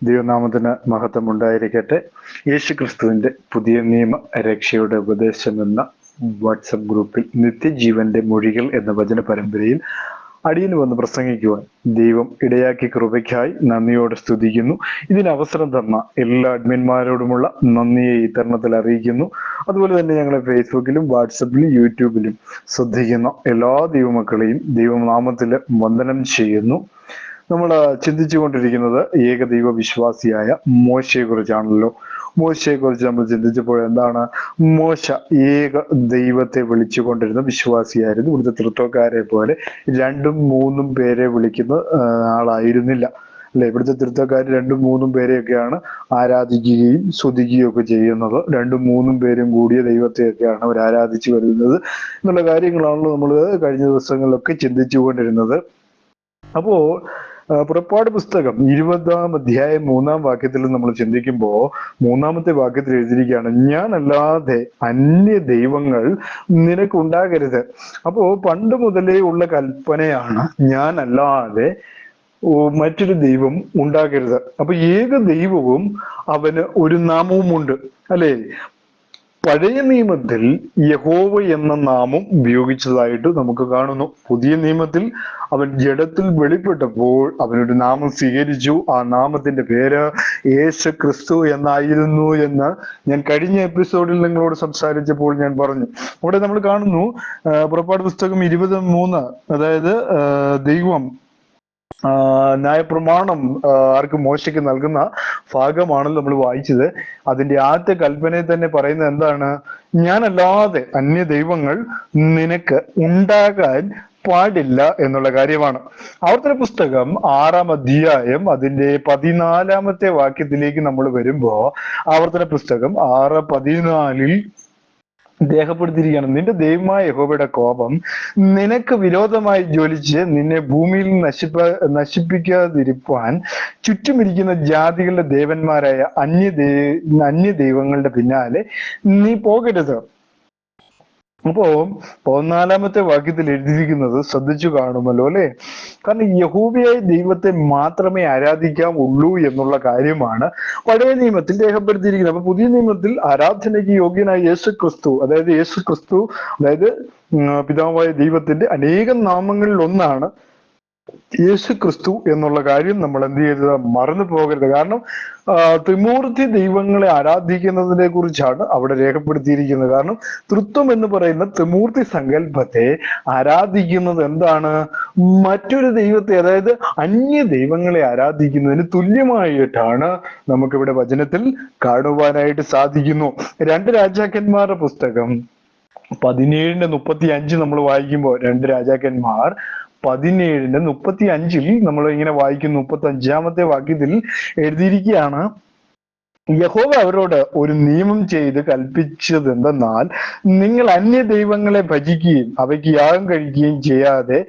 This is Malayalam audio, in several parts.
ദൈവനാമത്തിന് മഹത്വം ഉണ്ടായിരിക്കട്ടെ. യേശു ക്രിസ്തുവിന്റെ പുതിയ നിയമ രക്ഷയുടെ ഉപദേശം എന്ന വാട്സപ്പ് ഗ്രൂപ്പിൽ നിത്യജീവന്റെ മൊഴികൾ എന്ന വചന പരമ്പരയിൽ അടിയന് വന്ന് പ്രസംഗിക്കുവാൻ ദൈവം ഇടയാക്കി കൃപയ്ക്കായി നന്ദിയോടെ സ്തുതിക്കുന്നു. ഇതിന് അവസരം തന്ന എല്ലാ അഡ്മിന്മാരോടുമുള്ള നന്ദിയെ ഈ തരുണത്തിൽ അറിയിക്കുന്നു. അതുപോലെ തന്നെ ഞങ്ങളെ ഫേസ്ബുക്കിലും വാട്സപ്പിലും യൂട്യൂബിലും ശ്രദ്ധിക്കുന്ന എല്ലാ ദൈവമക്കളെയും ദൈവനാമത്തിൽ വന്ദനം ചെയ്യുന്നു. നമ്മൾ ചിന്തിച്ചു കൊണ്ടിരിക്കുന്നത് ഏകദൈവ വിശ്വാസിയായ മോശയെ കുറിച്ചാണല്ലോ. മോശയെ കുറിച്ച് നമ്മൾ ചിന്തിച്ചപ്പോൾ എന്താണ്? മോശ ഏക ദൈവത്തെ വിളിച്ചുകൊണ്ടിരുന്ന വിശ്വാസിയായിരുന്നു. ഇവിടുത്തെ തൃത്വക്കാരെ പോലെ രണ്ടും മൂന്നും പേരെ വിളിക്കുന്ന ആളായിരുന്നില്ല അല്ലെ. ഇവിടുത്തെ തൃത്വക്കാർ രണ്ടും മൂന്നും പേരെയൊക്കെയാണ് ആരാധിക്കുകയും സ്തുതിക്കുകയും ഒക്കെ ചെയ്യുന്നത്. രണ്ടും മൂന്നും പേരും കൂടിയ ദൈവത്തെയൊക്കെയാണ് അവർ ആരാധിച്ചു വരുന്നത് എന്നുള്ള കാര്യങ്ങളാണല്ലോ നമ്മൾ കഴിഞ്ഞ ദിവസങ്ങളിലൊക്കെ ചിന്തിച്ചു കൊണ്ടിരുന്നത്. അപ്പോ പുറപ്പാട് പുസ്തകം 20-ാം അധ്യായം 3-ാം വാക്യത്തിൽ നമ്മൾ ചിന്തിക്കുമ്പോ 3-ാമത്തെ വാക്യത്തിൽ എഴുതിയിരിക്കുകയാണ്, ഞാനല്ലാതെ അന്യ ദൈവങ്ങൾ നിനക്കുണ്ടാകരുത്. അപ്പോ പണ്ട് മുതലേ ഉള്ള കൽപ്പനയാണ് ഞാനല്ലാതെ മറ്റൊരു ദൈവം ഉണ്ടാകരുത്. അപ്പൊ ഏക ദൈവവും അവന് ഒരു നാമവുമുണ്ട് അല്ലെ. പഴയ നിയമത്തിൽ യഹോവ എന്ന നാമം ഉപയോഗിച്ചതായിട്ട് നമുക്ക് കാണുന്നു. പുതിയ നിയമത്തിൽ അവൻ ജഡത്തിൽ വെളിപ്പെട്ടപ്പോൾ അവനൊരു നാമം സ്വീകരിച്ചു. ആ നാമത്തിന്റെ പേര് യേശു ക്രിസ്തു എന്നായിരുന്നു എന്ന് ഞാൻ കഴിഞ്ഞ എപ്പിസോഡിൽ നിങ്ങളോട് സംസാരിച്ചപ്പോൾ ഞാൻ പറഞ്ഞു. അവിടെ നമ്മൾ കാണുന്നു പുറപ്പാട് പുസ്തകം 20:3, അതായത് ദൈവം ന്യായപ്രമാണം ആർക്ക്? മോശയ്ക്ക് നൽകുന്ന ഭാഗമാണല്ലോ നമ്മൾ വായിച്ചത്. അതിന്റെ ആദ്യത്തെ കൽപ്പനയിൽ തന്നെ പറയുന്നത് എന്താണ്? ഞാനല്ലാതെ അന്യ ദൈവങ്ങൾ നിനക്ക് ഉണ്ടാകാൻ പാടില്ല എന്നുള്ള കാര്യമാണ്. ആവർത്തന പുസ്തകം 6-ാം അധ്യായം അതിന്റെ 14-ാമത്തെ വാക്യത്തിലേക്ക് നമ്മൾ വരുമ്പോ ആവർത്തന പുസ്തകം 6:14 രേഖപ്പെടുത്തിയിരിക്കുകയാണ്, നിന്റെ ദൈവമായ യഹോവയുടെ കോപം നിനക്ക് വിരോധമായി ജ്വലിച്ച് നിന്നെ ഭൂമിയിൽ നശിപ്പിക്കാതിരിപ്പാൻ ചുറ്റുമിരിക്കുന്ന ജാതികളുടെ ദേവന്മാരായ അന്യ ദൈവങ്ങളുടെ പിന്നാലെ നീ പോകരുത്. അപ്പോ 14-ാമത്തെ വാക്യത്തിൽ എഴുതിയിരിക്കുന്നത് ശ്രദ്ധിച്ചു കാണുമല്ലോ അല്ലെ. കാരണം യഹോവയായ ദൈവത്തെ മാത്രമേ ആരാധിക്കാവുള്ളൂ എന്നുള്ള കാര്യമാണ് പഴയ നിയമത്തിൽ രേഖപ്പെടുത്തിയിരിക്കുന്നത്. അപ്പൊ പുതിയ നിയമത്തിൽ ആരാധനയ്ക്ക് യോഗ്യനായ യേശു ക്രിസ്തു, അതായത് പിതാവായ ദൈവത്തിന്റെ അനേകം നാമങ്ങളിൽ ഒന്നാണ് യേശു ക്രിസ്തു എന്നുള്ള കാര്യം നമ്മൾ എന്ത് ചെയ്തത്? മറന്നു പോകരുത്. കാരണം ത്രിമൂർത്തി ദൈവങ്ങളെ ആരാധിക്കുന്നതിനെ കുറിച്ചാണ് അവിടെ രേഖപ്പെടുത്തിയിരിക്കുന്നത്. കാരണം തൃത്വം എന്ന് പറയുന്ന ത്രിമൂർത്തി സങ്കല്പത്തെ ആരാധിക്കുന്നത് എന്താണ്? മറ്റൊരു ദൈവത്തെ, അതായത് അന്യ ദൈവങ്ങളെ ആരാധിക്കുന്നതിന് തുല്യമായിട്ടാണ് നമുക്കിവിടെ വചനത്തിൽ കാണുവാനായിട്ട് സാധിക്കുന്നു. 2 രാജാക്കന്മാരുടെ പുസ്തകം 17:35 നമ്മൾ വായിക്കുമ്പോൾ 2 രാജാക്കന്മാർ 17:35 നമ്മൾ ഇങ്ങനെ വായിക്കുന്നു. 35-ാമത്തെ വാക്യത്തിൽ എഴുതിയിരിക്കുകയാണ്, യഹോവ അവരോട് ഒരു നിയമം ചെയ്ത് കൽപ്പിച്ചത് എന്തെന്നാൽ, നിങ്ങൾ അന്യ ദൈവങ്ങളെ ഭജിക്കുകയും അവയ്ക്ക് യാഗം കഴിക്കുകയും ചെയ്യാതെ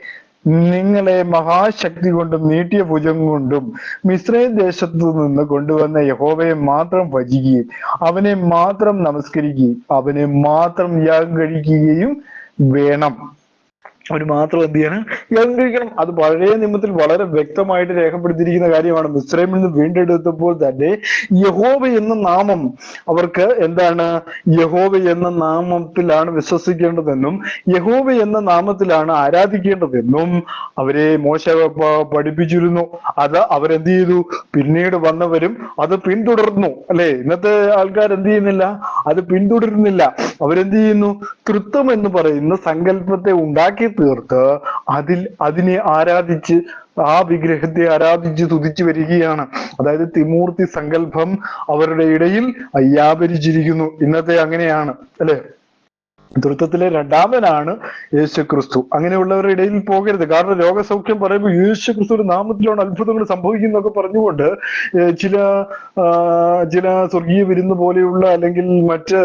നിങ്ങളെ മഹാശക്തി കൊണ്ടും നീട്ടിയ ഭുജം കൊണ്ടും മിസ്രയീം ദേശത്തു നിന്ന് കൊണ്ടുവന്ന യഹോവയെ മാത്രം ഭജിക്കുകയും അവനെ മാത്രം നമസ്കരിക്കുകയും അവനെ മാത്രം യാഗം കഴിക്കുകയും വേണം. അവര് മാത്രം എന്ത് ചെയ്യണം? യാഗം കഴിക്കണം. അത് പഴയ നിയമത്തിൽ വളരെ വ്യക്തമായിട്ട് രേഖപ്പെടുത്തിയിരിക്കുന്ന കാര്യമാണ്. മിസ്രയീമിൽ നിന്ന് വീണ്ടെടുത്തപ്പോൾ തന്നെ യഹോവ എന്ന നാമം അവർക്ക് എന്താണ്? യഹോവ എന്ന നാമത്തിലാണ് വിശ്വസിക്കേണ്ടതെന്നും യഹോവ എന്ന നാമത്തിലാണ് ആരാധിക്കേണ്ടതെന്നും അവരെ മോശ പഠിപ്പിച്ചിരുന്നു. അത് അവരെന്ത് ചെയ്തു? പിന്നീട് വന്നവരും അത് പിന്തുടർന്നു അല്ലെ. ഇന്നത്തെ ആൾക്കാർ എന്ത് ചെയ്യുന്നില്ല? അത് പിന്തുടരുന്നില്ല. അവരെന്ത് ചെയ്യുന്നു? തൃത്വം എന്ന് പറയുന്ന സങ്കല്പത്തെ ഉണ്ടാക്കി തീർത്ത് അതിനെ ആരാധിച്ച്, ആ വിഗ്രഹത്തെ ആരാധിച്ച് തുതിച്ചു വരികയാണ്. അതായത് ത്രിമൂർത്തി സങ്കല്പം അവരുടെ ഇടയിൽ വ്യാപരിച്ചിരിക്കുന്നു. ഇന്നത്തെ അങ്ങനെയാണ് അല്ലെ. തൃത്വത്തിലെ രണ്ടാമനാണ് യേശു ക്രിസ്തു. അങ്ങനെയുള്ളവരുടെ ഇടയിൽ പോകരുത്. കാരണം രോഗസൗഖ്യം പറയുമ്പോൾ യേശു ക്രിസ്തുവിന്റെ നാമത്തിലാണ് അത്ഭുതങ്ങൾ സംഭവിക്കുന്നതൊക്കെ പറഞ്ഞുകൊണ്ട് ചില സ്വർഗീയ വിരുന്ന് പോലെയുള്ള അല്ലെങ്കിൽ മറ്റ്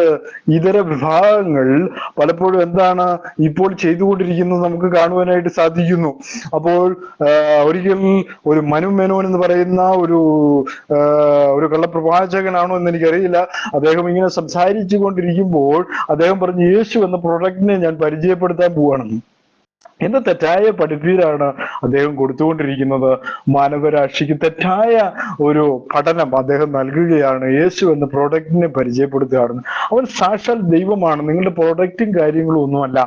ഇതര വിഭാഗങ്ങൾ പലപ്പോഴും എന്താണ് ഇപ്പോൾ ചെയ്തുകൊണ്ടിരിക്കുന്നത് നമുക്ക് കാണുവാനായിട്ട് സാധിക്കുന്നു. അപ്പോൾ ഒരിക്കൽ ഒരു മനു മേനോൻ എന്ന് പറയുന്ന ഒരു കള്ളപ്രവാചകനാണോ എന്ന് എനിക്കറിയില്ല, അദ്ദേഹം ഇങ്ങനെ സംസാരിച്ചു കൊണ്ടിരിക്കുമ്പോൾ അദ്ദേഹം പറഞ്ഞു, യേശു എന്ന പ്രൊഡക്റ്റിനെ ഞാൻ പരിചയപ്പെടുത്താൻ പോവാണെന്ന്. എന്ന തെറ്റായ പഠിപ്പീരാണ് അദ്ദേഹം കൊടുത്തുകൊണ്ടിരിക്കുന്നത്. മാനവരാശിക്ക് തെറ്റായ ഒരു പഠനം അദ്ദേഹം നൽകുകയാണ്. യേശു എന്ന പ്രോഡക്റ്റിനെ പരിചയപ്പെടുത്തുകയാണ്. അവൻ സാക്ഷാൽ ദൈവമാണ്, നിങ്ങളുടെ പ്രോഡക്റ്റും കാര്യങ്ങളും ഒന്നുമല്ല.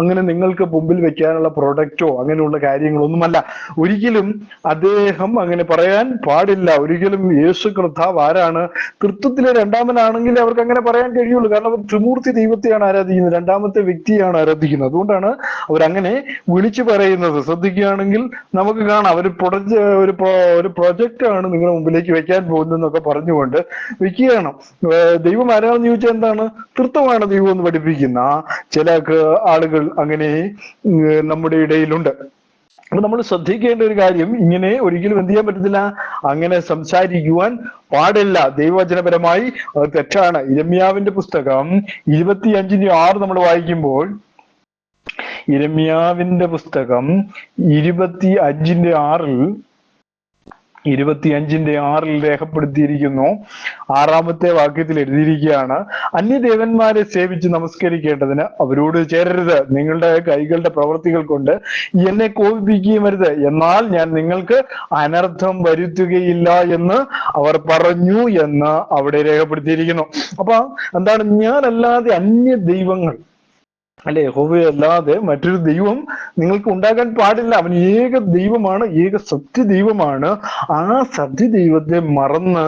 അങ്ങനെ നിങ്ങൾക്ക് മുമ്പിൽ വെക്കാനുള്ള പ്രോഡക്റ്റോ അങ്ങനെയുള്ള കാര്യങ്ങളൊന്നുമല്ല. ഒരിക്കലും അദ്ദേഹം അങ്ങനെ പറയാൻ പാടില്ല. ഒരിക്കലും യേശു കർത്താവ് ആരാണ്? തൃത്വത്തിലെ രണ്ടാമനാണെങ്കിൽ അവർക്ക് അങ്ങനെ പറയാൻ കഴിയുള്ളൂ. കാരണം അവർ ത്രിമൂർത്തി ദൈവത്തെയാണ് ആരാധിക്കുന്നത്, രണ്ടാമത്തെ വ്യക്തിയാണ് ആരാധിക്കുന്നത്. അതുകൊണ്ടാണ് അവരങ്ങനെ വിളിച്ചു പറയുന്നത്. ശ്രദ്ധിക്കുകയാണെങ്കിൽ നമുക്ക് കാണാം, ഒരു പ്രൊജക്റ്റ് ആണ് നിങ്ങളുടെ മുമ്പിലേക്ക് വെക്കാൻ പോകുന്നതെന്നൊക്കെ പറഞ്ഞുകൊണ്ട് വെക്കുകയാണ്. ദൈവം ആരാണെന്ന് ചോദിച്ചാൽ എന്താണ്? തൃത്വമാണ് ദൈവം എന്ന് പഠിപ്പിക്കുന്ന ചില ആളുകൾ അങ്ങനെ നമ്മുടെ ഇടയിലുണ്ട്. അപ്പൊ നമ്മൾ ശ്രദ്ധിക്കേണ്ട ഒരു കാര്യം, ഇങ്ങനെ ഒരിക്കലും എന്ത് ചെയ്യാൻ പറ്റത്തില്ല, അങ്ങനെ സംസാരിക്കുവാൻ പാടില്ല. ദൈവവചനപരമായി അത് തെറ്റാണ്. യിരെമ്യാവിന്റെ പുസ്തകം 25:6 നമ്മൾ വായിക്കുമ്പോൾ, യിരെമ്യാവിന്റെ പുസ്തകം 25:6 രേഖപ്പെടുത്തിയിരിക്കുന്നു. 6-ാമത്തെ വാക്യത്തിൽ എഴുതിയിരിക്കുകയാണ്, അന്യദേവന്മാരെ സേവിച്ച് നമസ്കരിക്കേണ്ടതിന് അവരോട് ചേരരുത്. നിങ്ങളുടെ കൈകളുടെ പ്രവൃത്തികൾ കൊണ്ട് എന്നെ കോപിപ്പിക്കുകയും അരുത്, എന്നാൽ ഞാൻ നിങ്ങൾക്ക് അനർത്ഥം വരുത്തുകയില്ല എന്ന് അവർ പറഞ്ഞു എന്ന് അവിടെ രേഖപ്പെടുത്തിയിരിക്കുന്നു. അപ്പൊ എന്താണ്? ഞാനല്ലാതെ അന്യ ദൈവങ്ങൾ, അല്ലെ, യഹോവയല്ലാതെ മറ്റൊരു ദൈവം നിങ്ങൾക്ക് ഉണ്ടാകാൻ പാടില്ല. അവൻ ഏക ദൈവമാണ്, ഏക സത്യ ദൈവമാണ്. ആ സത്യ ദൈവത്തെ മറന്ന്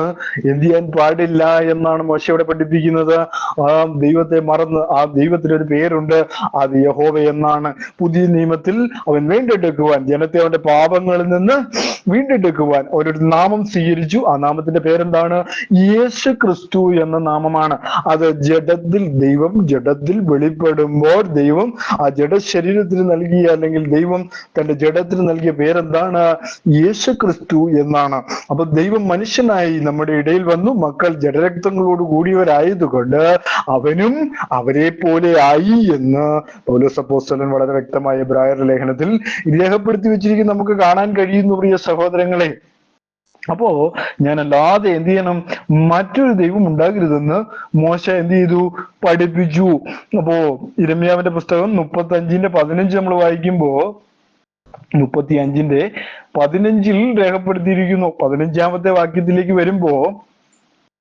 എന്ത് ചെയ്യാൻ പാടില്ല എന്നാണ് മോശയോടെ പഠിപ്പിക്കുന്നത്. ആ ദൈവത്തെ മറന്ന്, ആ ദൈവത്തിനൊരു പേരുണ്ട്, അത് യഹോവ എന്നാണ്. പുതിയ നിയമത്തിൽ അവൻ വീണ്ടെടുക്കുവാൻ, ജനത്തെ അവന്റെ പാപങ്ങളിൽ നിന്ന് വീണ്ടെടുക്കുവാൻ ഒരു നാമം സ്വീകരിച്ചു. ആ നാമത്തിന്റെ പേരെന്താണ്? യേശു ക്രിസ്തു എന്ന നാമമാണ്. അത് ജഡത്തിൽ, ദൈവം ജഡത്തിൽ വെളിപ്പെടുമ്പോൾ ദൈവം ആ ജഡ ശരീരത്തിന് നൽകിയ, അല്ലെങ്കിൽ ദൈവം തന്റെ ജഡത്തിന് നൽകിയ പേരെന്താണ്? യേശു ക്രിസ്തു എന്നാണ്. അപ്പൊ ദൈവം മനുഷ്യനായി നമ്മുടെ ഇടയിൽ വന്നു. മക്കൾ ജഡരക്തങ്ങളോട് കൂടിയവരായതുകൊണ്ട് അവനും അവരെ പോലെ ആയി എന്ന് പൗലോസ് അപ്പോസ്തലൻ വളരെ വ്യക്തമായ എബ്രായർ ലേഖനത്തിൽ രേഖപ്പെടുത്തി വെച്ചിരിക്കും, നമുക്ക് കാണാൻ കഴിയുന്നു പ്രിയ സഹോദരങ്ങളെ. അപ്പോ ഞാനല്ലാതെ എന്ത് ചെയ്യണം? മറ്റൊരു ദൈവം ഉണ്ടാകരുതെന്ന് മോശ എന്ത് ചെയ്തു? പഠിപ്പിച്ചു. അപ്പോ യിരെമ്യാവിന്റെ പുസ്തകം 35:15 നമ്മൾ വായിക്കുമ്പോ, 35:15 രേഖപ്പെടുത്തിയിരിക്കുന്നു. 15-ാമത്തെ വാക്യത്തിലേക്ക് വരുമ്പോ,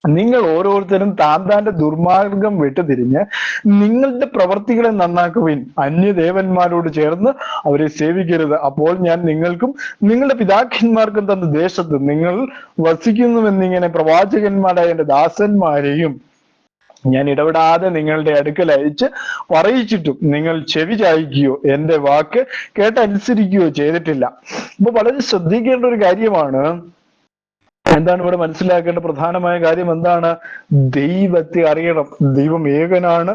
നിങ്ങൾ ഓരോരുത്തരും താന്റെ ദുർമാർഗം വിട്ടുതിരിഞ്ഞ് നിങ്ങളുടെ പ്രവർത്തികളെ നന്നാക്കുവിൻ, അന്യദേവന്മാരോട് ചേർന്ന് അവരെ സേവിക്കരുത്. അപ്പോൾ ഞാൻ നിങ്ങൾക്കും നിങ്ങളുടെ പിതാക്കന്മാർക്കും തന്ന ദേശത്ത് നിങ്ങൾ വസിക്കുന്നുവെന്നിങ്ങനെ പ്രവാചകന്മാരായ എന്റെ ദാസന്മാരെയും ഞാൻ ഇടപെടാതെ നിങ്ങളുടെ അടുക്കൽ അയച്ച് പറയിച്ചിട്ടും നിങ്ങൾ ചെവി ചായ്ക്കുകയോ എന്റെ വാക്ക് കേട്ടനുസരിക്കുകയോ ചെയ്തിട്ടില്ല. അപ്പൊ വളരെ ശ്രദ്ധിക്കേണ്ട ഒരു കാര്യമാണ്. എന്താണ് ഇവിടെ മനസ്സിലാക്കേണ്ട പ്രധാനമായ കാര്യം? എന്താണ്? ദൈവത്തെ അറിയണം. ദൈവം ഏകനാണ്,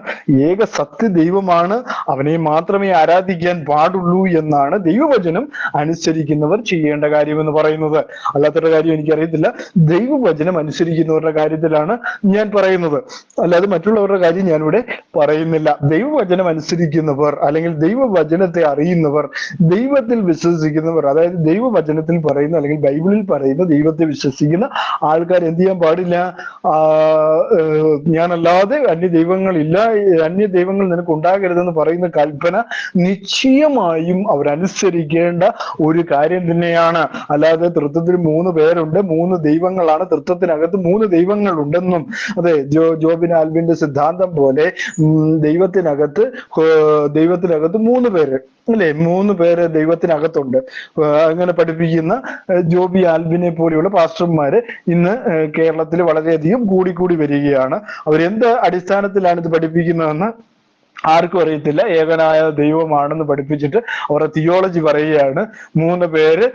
ഏക സത്യ ദൈവമാണ്, അവനെ മാത്രമേ ആരാധിക്കാൻ പാടുള്ളൂ എന്നാണ് ദൈവവചനം അനുസരിക്കുന്നവർ ചെയ്യേണ്ട കാര്യം എന്ന് പറയുന്നത്. അല്ലാത്തൊരു കാര്യം എനിക്കറിയത്തില്ല. ദൈവവചനം അനുസരിക്കുന്നവരുടെ കാര്യത്തിലാണ് ഞാൻ പറയുന്നത്, അല്ലാതെ മറ്റുള്ളവരുടെ കാര്യം ഞാനിവിടെ പറയുന്നില്ല. ദൈവവചനം അനുസരിക്കുന്നവർ, അല്ലെങ്കിൽ ദൈവവചനത്തെ അറിയുന്നവർ, ദൈവത്തിൽ വിശ്വസിക്കുന്നവർ, അതായത് ദൈവവചനത്തിൽ പറയുന്ന, അല്ലെങ്കിൽ ബൈബിളിൽ പറയുന്ന ദൈവത്തെ വിശ്വസിക്കുന്ന ആൾക്കാർ എന്ത് ചെയ്യാൻ പാടില്ല? ഞാനല്ലാതെ അന്യ ദൈവങ്ങളില്ല, അന്യ ദൈവങ്ങൾ നിനക്ക് ഉണ്ടാകരുതെന്ന് പറയുന്ന കൽപ്പന നിശ്ചയമായും അവരനുസരിക്കേണ്ട ഒരു കാര്യം തന്നെയാണ്. അല്ലാതെ തൃത്വത്തിൽ 3 പേരുണ്ട്, 3 ദൈവങ്ങളാണ്, തൃത്വത്തിനകത്ത് 3 ദൈവങ്ങൾ ഉണ്ടെന്നും, അതെ, ജോബിൻ ആൽവിന്റെ സിദ്ധാന്തം പോലെ ദൈവത്തിനകത്ത് 3 പേര്, അല്ലെ, 3 പേര് ദൈവത്തിനകത്തുണ്ട്, അങ്ങനെ പഠിപ്പിക്കുന്ന ജോബി ആൽബിനെ പോലെയുള്ള പാസ്റ്റർമാര് ഇന്ന് കേരളത്തിൽ വളരെയധികം കൂടിക്കൂടി വരികയാണ്. അവരെന്ത് അടിസ്ഥാനത്തിലാണ് ഇത് പഠിപ്പിക്കുന്നതെന്ന് ആർക്കും അറിയത്തില്ല. ഏകനായ ദൈവമാണെന്ന് പഠിപ്പിച്ചിട്ട് അവരുടെ തിയോളജി പറയുകയാണ്. 3 പേര്,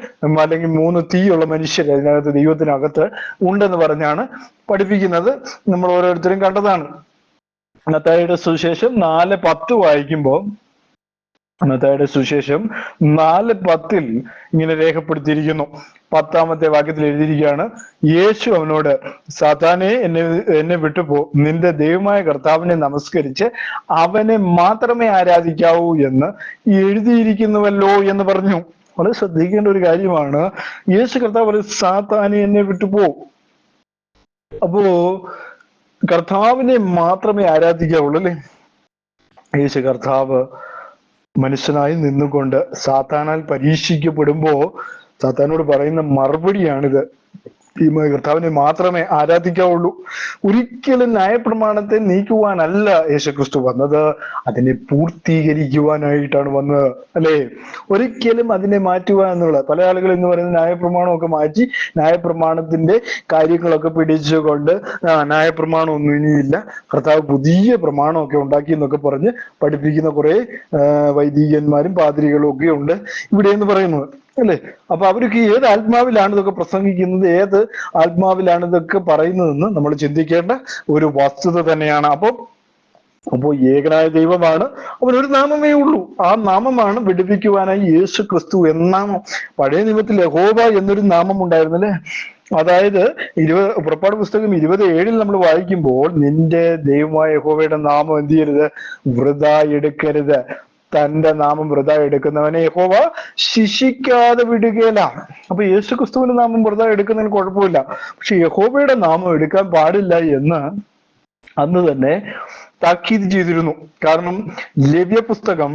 അല്ലെങ്കിൽ 3 തീയുള്ള മനുഷ്യർ അതിനകത്ത്, ദൈവത്തിനകത്ത് ഉണ്ടെന്ന് പറഞ്ഞാണ് പഠിപ്പിക്കുന്നത്. നമ്മൾ ഓരോരുത്തരും കണ്ടതാണ്. മത്തായിയുടെ സുവിശേഷം 4:10 വായിക്കുമ്പോൾ, മത്തായിയുടെ സുവിശേഷം 4:10 ഇങ്ങനെ രേഖപ്പെടുത്തിയിരിക്കുന്നു. 10-ാമത്തെ വാക്യത്തിൽ എഴുതിയിരിക്കുകയാണ്, യേശു അവനോട്, സാത്താനെ, എന്നെ വിട്ടുപോ, നിന്റെ ദൈവമായ കർത്താവിനെ നമസ്കരിച്ച് അവനെ മാത്രമേ ആരാധിക്കാവൂ എന്ന് എഴുതിയിരിക്കുന്നുവല്ലോ എന്ന് പറഞ്ഞു. വളരെ ശ്രദ്ധിക്കേണ്ട ഒരു കാര്യമാണ്. യേശു കർത്താവ് പറയും, സാത്താനെ, എന്നെ വിട്ടുപോ. അപ്പോ കർത്താവിനെ മാത്രമേ ആരാധിക്കാവുള്ളൂ, അല്ലെ? യേശു കർത്താവ് മനുഷ്യനായി നിന്നുകൊണ്ട് സാത്താനാൽ പരീക്ഷിക്കപ്പെടുമ്പോ സാത്താനോട് പറയുന്ന മറുപടിയാണിത്. ഈ കർത്താവിനെ മാത്രമേ ആരാധിക്കാവുള്ളൂ. ഒരിക്കലും ന്യായപ്രമാണത്തെ നീക്കുവാനല്ല യേശുക്രിസ്തു വന്നത്, അതിനെ പൂർത്തീകരിക്കുവാനായിട്ടാണ് വന്നത്, അല്ലേ? ഒരിക്കലും അതിനെ മാറ്റുക എന്നുള്ള, പല ആളുകൾ എന്ന് പറയുന്നത് ന്യായപ്രമാണമൊക്കെ മാറ്റി ന്യായപ്രമാണത്തിന്റെ കാര്യങ്ങളൊക്കെ പിടിച്ചുകൊണ്ട് ന്യായപ്രമാണം ഒന്നും ഇനിയില്ല, കർത്താവ് പുതിയ പ്രമാണമൊക്കെ ഉണ്ടാക്കി എന്നൊക്കെ പറഞ്ഞ് പഠിപ്പിക്കുന്ന കുറെ വൈദികന്മാരും പാതിരികളും ഒക്കെ ഉണ്ട് ഇവിടെ എന്ന് പറയുന്നത്, അല്ലേ? അപ്പൊ അവർക്ക് ഏത് ആത്മാവിലാണ് ഇതൊക്കെ പ്രസംഗിക്കുന്നത്, ഏത് ആത്മാവിലാണ് ഇതൊക്കെ പറയുന്നതെന്ന് നമ്മൾ ചിന്തിക്കേണ്ട ഒരു വസ്തുത തന്നെയാണ്. അപ്പോൾ ഏകനായ ദൈവമാണ്, അവനൊരു നാമമേ ഉള്ളൂ. ആ നാമമാണ് വെടിപ്പിക്കുവാനായി യേശു ക്രിസ്തു എന്ന നാമം. പഴയ നിയമത്തിൽ യഹോവ എന്നൊരു നാമം ഉണ്ടായിരുന്നു, അല്ലെ? അതായത് പുറപ്പാട് പുസ്തകം 20:7 നമ്മൾ വായിക്കുമ്പോൾ, നിന്റെ ദൈവമായ യഹോവയുടെ നാമം എന്ത് ചെയ്യരുത്, വൃഥാ എടുക്കരുത്, തന്റെ നാമം വൃഥാ എടുക്കുന്നവനെ യഹോവ ശിക്ഷിക്കാതെ വിടുകയില്ല. അപ്പൊ യേശു ക്രിസ്തുവിന്റെ നാമം വൃഥാ എടുക്കുന്നതിന് കുഴപ്പമില്ല, പക്ഷെ യഹോവയുടെ നാമം എടുക്കാൻ പാടില്ല എന്ന് അന്ന് തന്നെ താക്കീത് ചെയ്തിരുന്നു. കാരണം ലേവ്യപുസ്തകം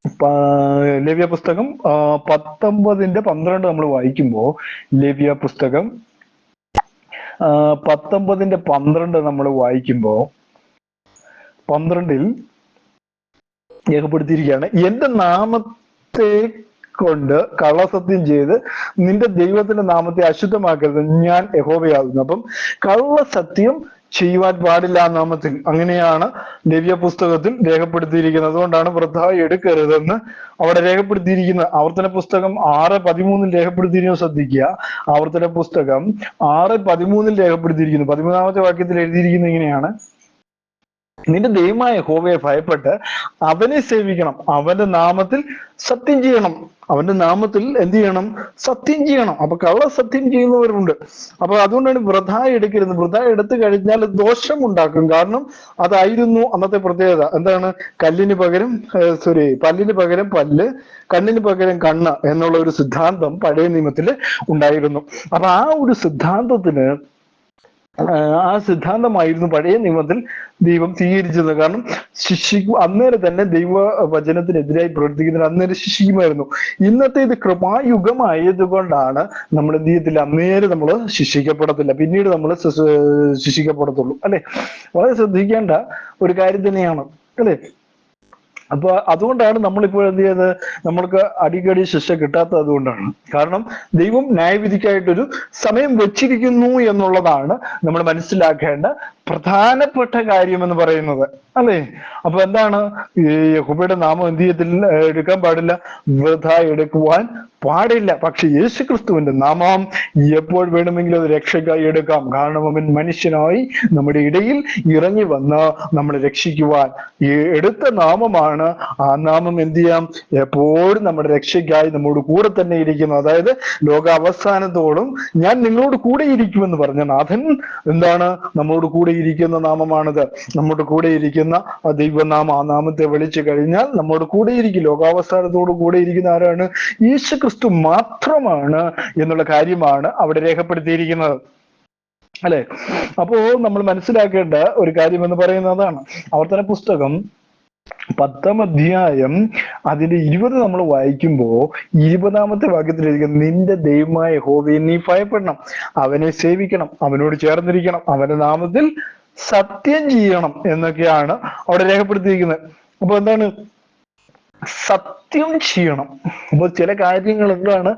19:12 നമ്മൾ വായിക്കുമ്പോൾ, ലേവ്യപുസ്തകം 19:12 നമ്മൾ വായിക്കുമ്പോൾ 12 രേഖപ്പെടുത്തിയിരിക്കുകയാണ്, എന്റെ നാമത്തെ കൊണ്ട് കള്ളസത്യം ചെയ്ത് നിന്റെ ദൈവത്തിന്റെ നാമത്തെ അശുദ്ധമാക്കരുത്, ഞാൻ യഹോവയാകുന്നു. അപ്പം കള്ളസത്യം ചെയ്യുവാൻ പാടില്ല ആ നാമത്തിൽ. അങ്ങനെയാണ് ലേവ്യ പുസ്തകത്തിൽ രേഖപ്പെടുത്തിയിരിക്കുന്നത്. അതുകൊണ്ടാണ് വൃഥാ എടുക്കരുതെന്ന് അവിടെ രേഖപ്പെടുത്തിയിരിക്കുന്നത്. ആവർത്തന പുസ്തകം 6:13 രേഖപ്പെടുത്തിയിരിക്കുന്നത് ശ്രദ്ധിക്കുക. ആവർത്തന പുസ്തകം 6:13 രേഖപ്പെടുത്തിയിരിക്കുന്നു. 13-ാമത്തെ വാക്യത്തിൽ എഴുതിയിരിക്കുന്നത് ഇങ്ങനെയാണ്, നിന്റെ ദൈവമായ യഹോവയെ ഭയപ്പെട്ട് അവനെ സേവിക്കണം, അവന്റെ നാമത്തിൽ സത്യം ചെയ്യണം. അവന്റെ നാമത്തിൽ എന്ത് ചെയ്യണം, സത്യം ചെയ്യണം. അപ്പൊ കള്ള സത്യം ചെയ്യുന്നവരുണ്ട്. അപ്പൊ അതുകൊണ്ടാണ് വൃഥാ എടുക്കരുത്. വൃഥാ എടുത്തു കഴിഞ്ഞാൽ ദോഷം ഉണ്ടാക്കും. കാരണം അതായിരുന്നു അന്നത്തെ പ്രത്യേകത. എന്താണ്? പല്ലിന് പകരം പല്ല്, കണ്ണിന് പകരം കണ്ണ് എന്നുള്ള ഒരു സിദ്ധാന്തം പഴയ നിയമത്തിൽ ഉണ്ടായിരുന്നു. അപ്പൊ ആ ഒരു സിദ്ധാന്തമായിരുന്നു പഴയ നിയമത്തിൽ ദൈവം സ്വീകരിച്ചത്. കാരണം അന്നേരം തന്നെ ദൈവവചനത്തിനെതിരായി പ്രവർത്തിക്കുന്നതിന് അന്നേരം ശിക്ഷിക്കുമായിരുന്നു. ഇന്നത്തെ ഇത് കൃപായുഗമായത് കൊണ്ടാണ് നമ്മൾ എന്ത് ചെയ്യത്തില്ല, അന്നേരം നമ്മൾ ശിക്ഷിക്കപ്പെടത്തില്ല, പിന്നീട് നമ്മൾ ശിക്ഷിക്കപ്പെടത്തുള്ളൂ, അല്ലെ? വളരെ ശ്രദ്ധിക്കേണ്ട ഒരു കാര്യം തന്നെയാണ്, അല്ലെ? അപ്പൊ അതുകൊണ്ടാണ് നമ്മളിപ്പോൾ എന്ത് ചെയ്യുന്നത്, നമ്മൾക്ക് അടിക്കടി ശിക്ഷ കിട്ടാത്തത് അതുകൊണ്ടാണ്. കാരണം ദൈവം ന്യായവിധിക്കായിട്ടൊരു സമയം വെച്ചിരിക്കുന്നു എന്നുള്ളതാണ് നമ്മൾ മനസ്സിലാക്കേണ്ട പ്രധാനപ്പെട്ട കാര്യം എന്ന് പറയുന്നത്, അല്ലേ? അപ്പൊ എന്താണ്, യഹോവയുടെ നാമം എന്ത് ചെയ്യത്തില്ല, എടുക്കാൻ പാടില്ല, വൃഥാ എടുക്കുവാൻ പാടില്ല. പക്ഷെ യേശുക്രിസ്തുവിന്റെ നാമം എപ്പോൾ വേണമെങ്കിലും അത് രക്ഷയ്ക്കായി എടുക്കാം. കാരണം അവൻ മനുഷ്യനായി നമ്മുടെ ഇടയിൽ ഇറങ്ങി വന്ന് നമ്മളെ രക്ഷിക്കുവാൻ എടുത്ത നാമമാണ്. ആ നാമം എന്ത് ചെയ്യാം, എപ്പോഴും നമ്മുടെ രക്ഷയ്ക്കായി നമ്മോട് കൂടെ തന്നെ ഇരിക്കുന്നു. അതായത് ലോക അവസാനത്തോളം ഞാൻ നിങ്ങളോട് കൂടെ ഇരിക്കുമെന്ന് പറഞ്ഞ നാഥൻ എന്താണ്, നമ്മോട് കൂടെ ഇരിക്കുന്ന നാമമാണിത്. നമ്മോട് കൂടെ ഇരിക്കുന്ന ആ ദൈവനാമം, ആ നാമത്തെ വിളിച്ചു കഴിഞ്ഞാൽ നമ്മോട് കൂടെ ഇരിക്കും. ലോകാവസാനത്തോട് കൂടെ ഇരിക്കുന്ന ആരാണ്? യേശു ക്രിസ്തു മാത്രമാണ് എന്നുള്ള കാര്യമാണ് അവിടെ രേഖപ്പെടുത്തിയിരിക്കുന്നത്, അല്ലെ? അപ്പോ നമ്മൾ മനസ്സിലാക്കേണ്ട ഒരു കാര്യം എന്ന് പറയുന്നത് അതാണ്. ആവർത്തന പുസ്തകം 10-ാം അധ്യായം അതിന്റെ 20 നമ്മൾ വായിക്കുമ്പോ 20-ാമത്തെ വാക്യത്തിൽ എഴുതിയിരിക്കുന്നത്, നിന്റെ ദൈവമായ യഹോവയെ നീ ഭയപ്പെടണം, അവനെ സേവിക്കണം, അവനോട് ചേർന്നിരിക്കണം, അവന്റെ നാമത്തിൽ സത്യം ചെയ്യണം എന്നൊക്കെയാണ് അവിടെ രേഖപ്പെടുത്തിയിരിക്കുന്നത്. അപ്പൊ എന്താണ് സത്യം ചെയ്യണം? അപ്പോൾ ചില കാര്യങ്ങൾ എന്താണ്,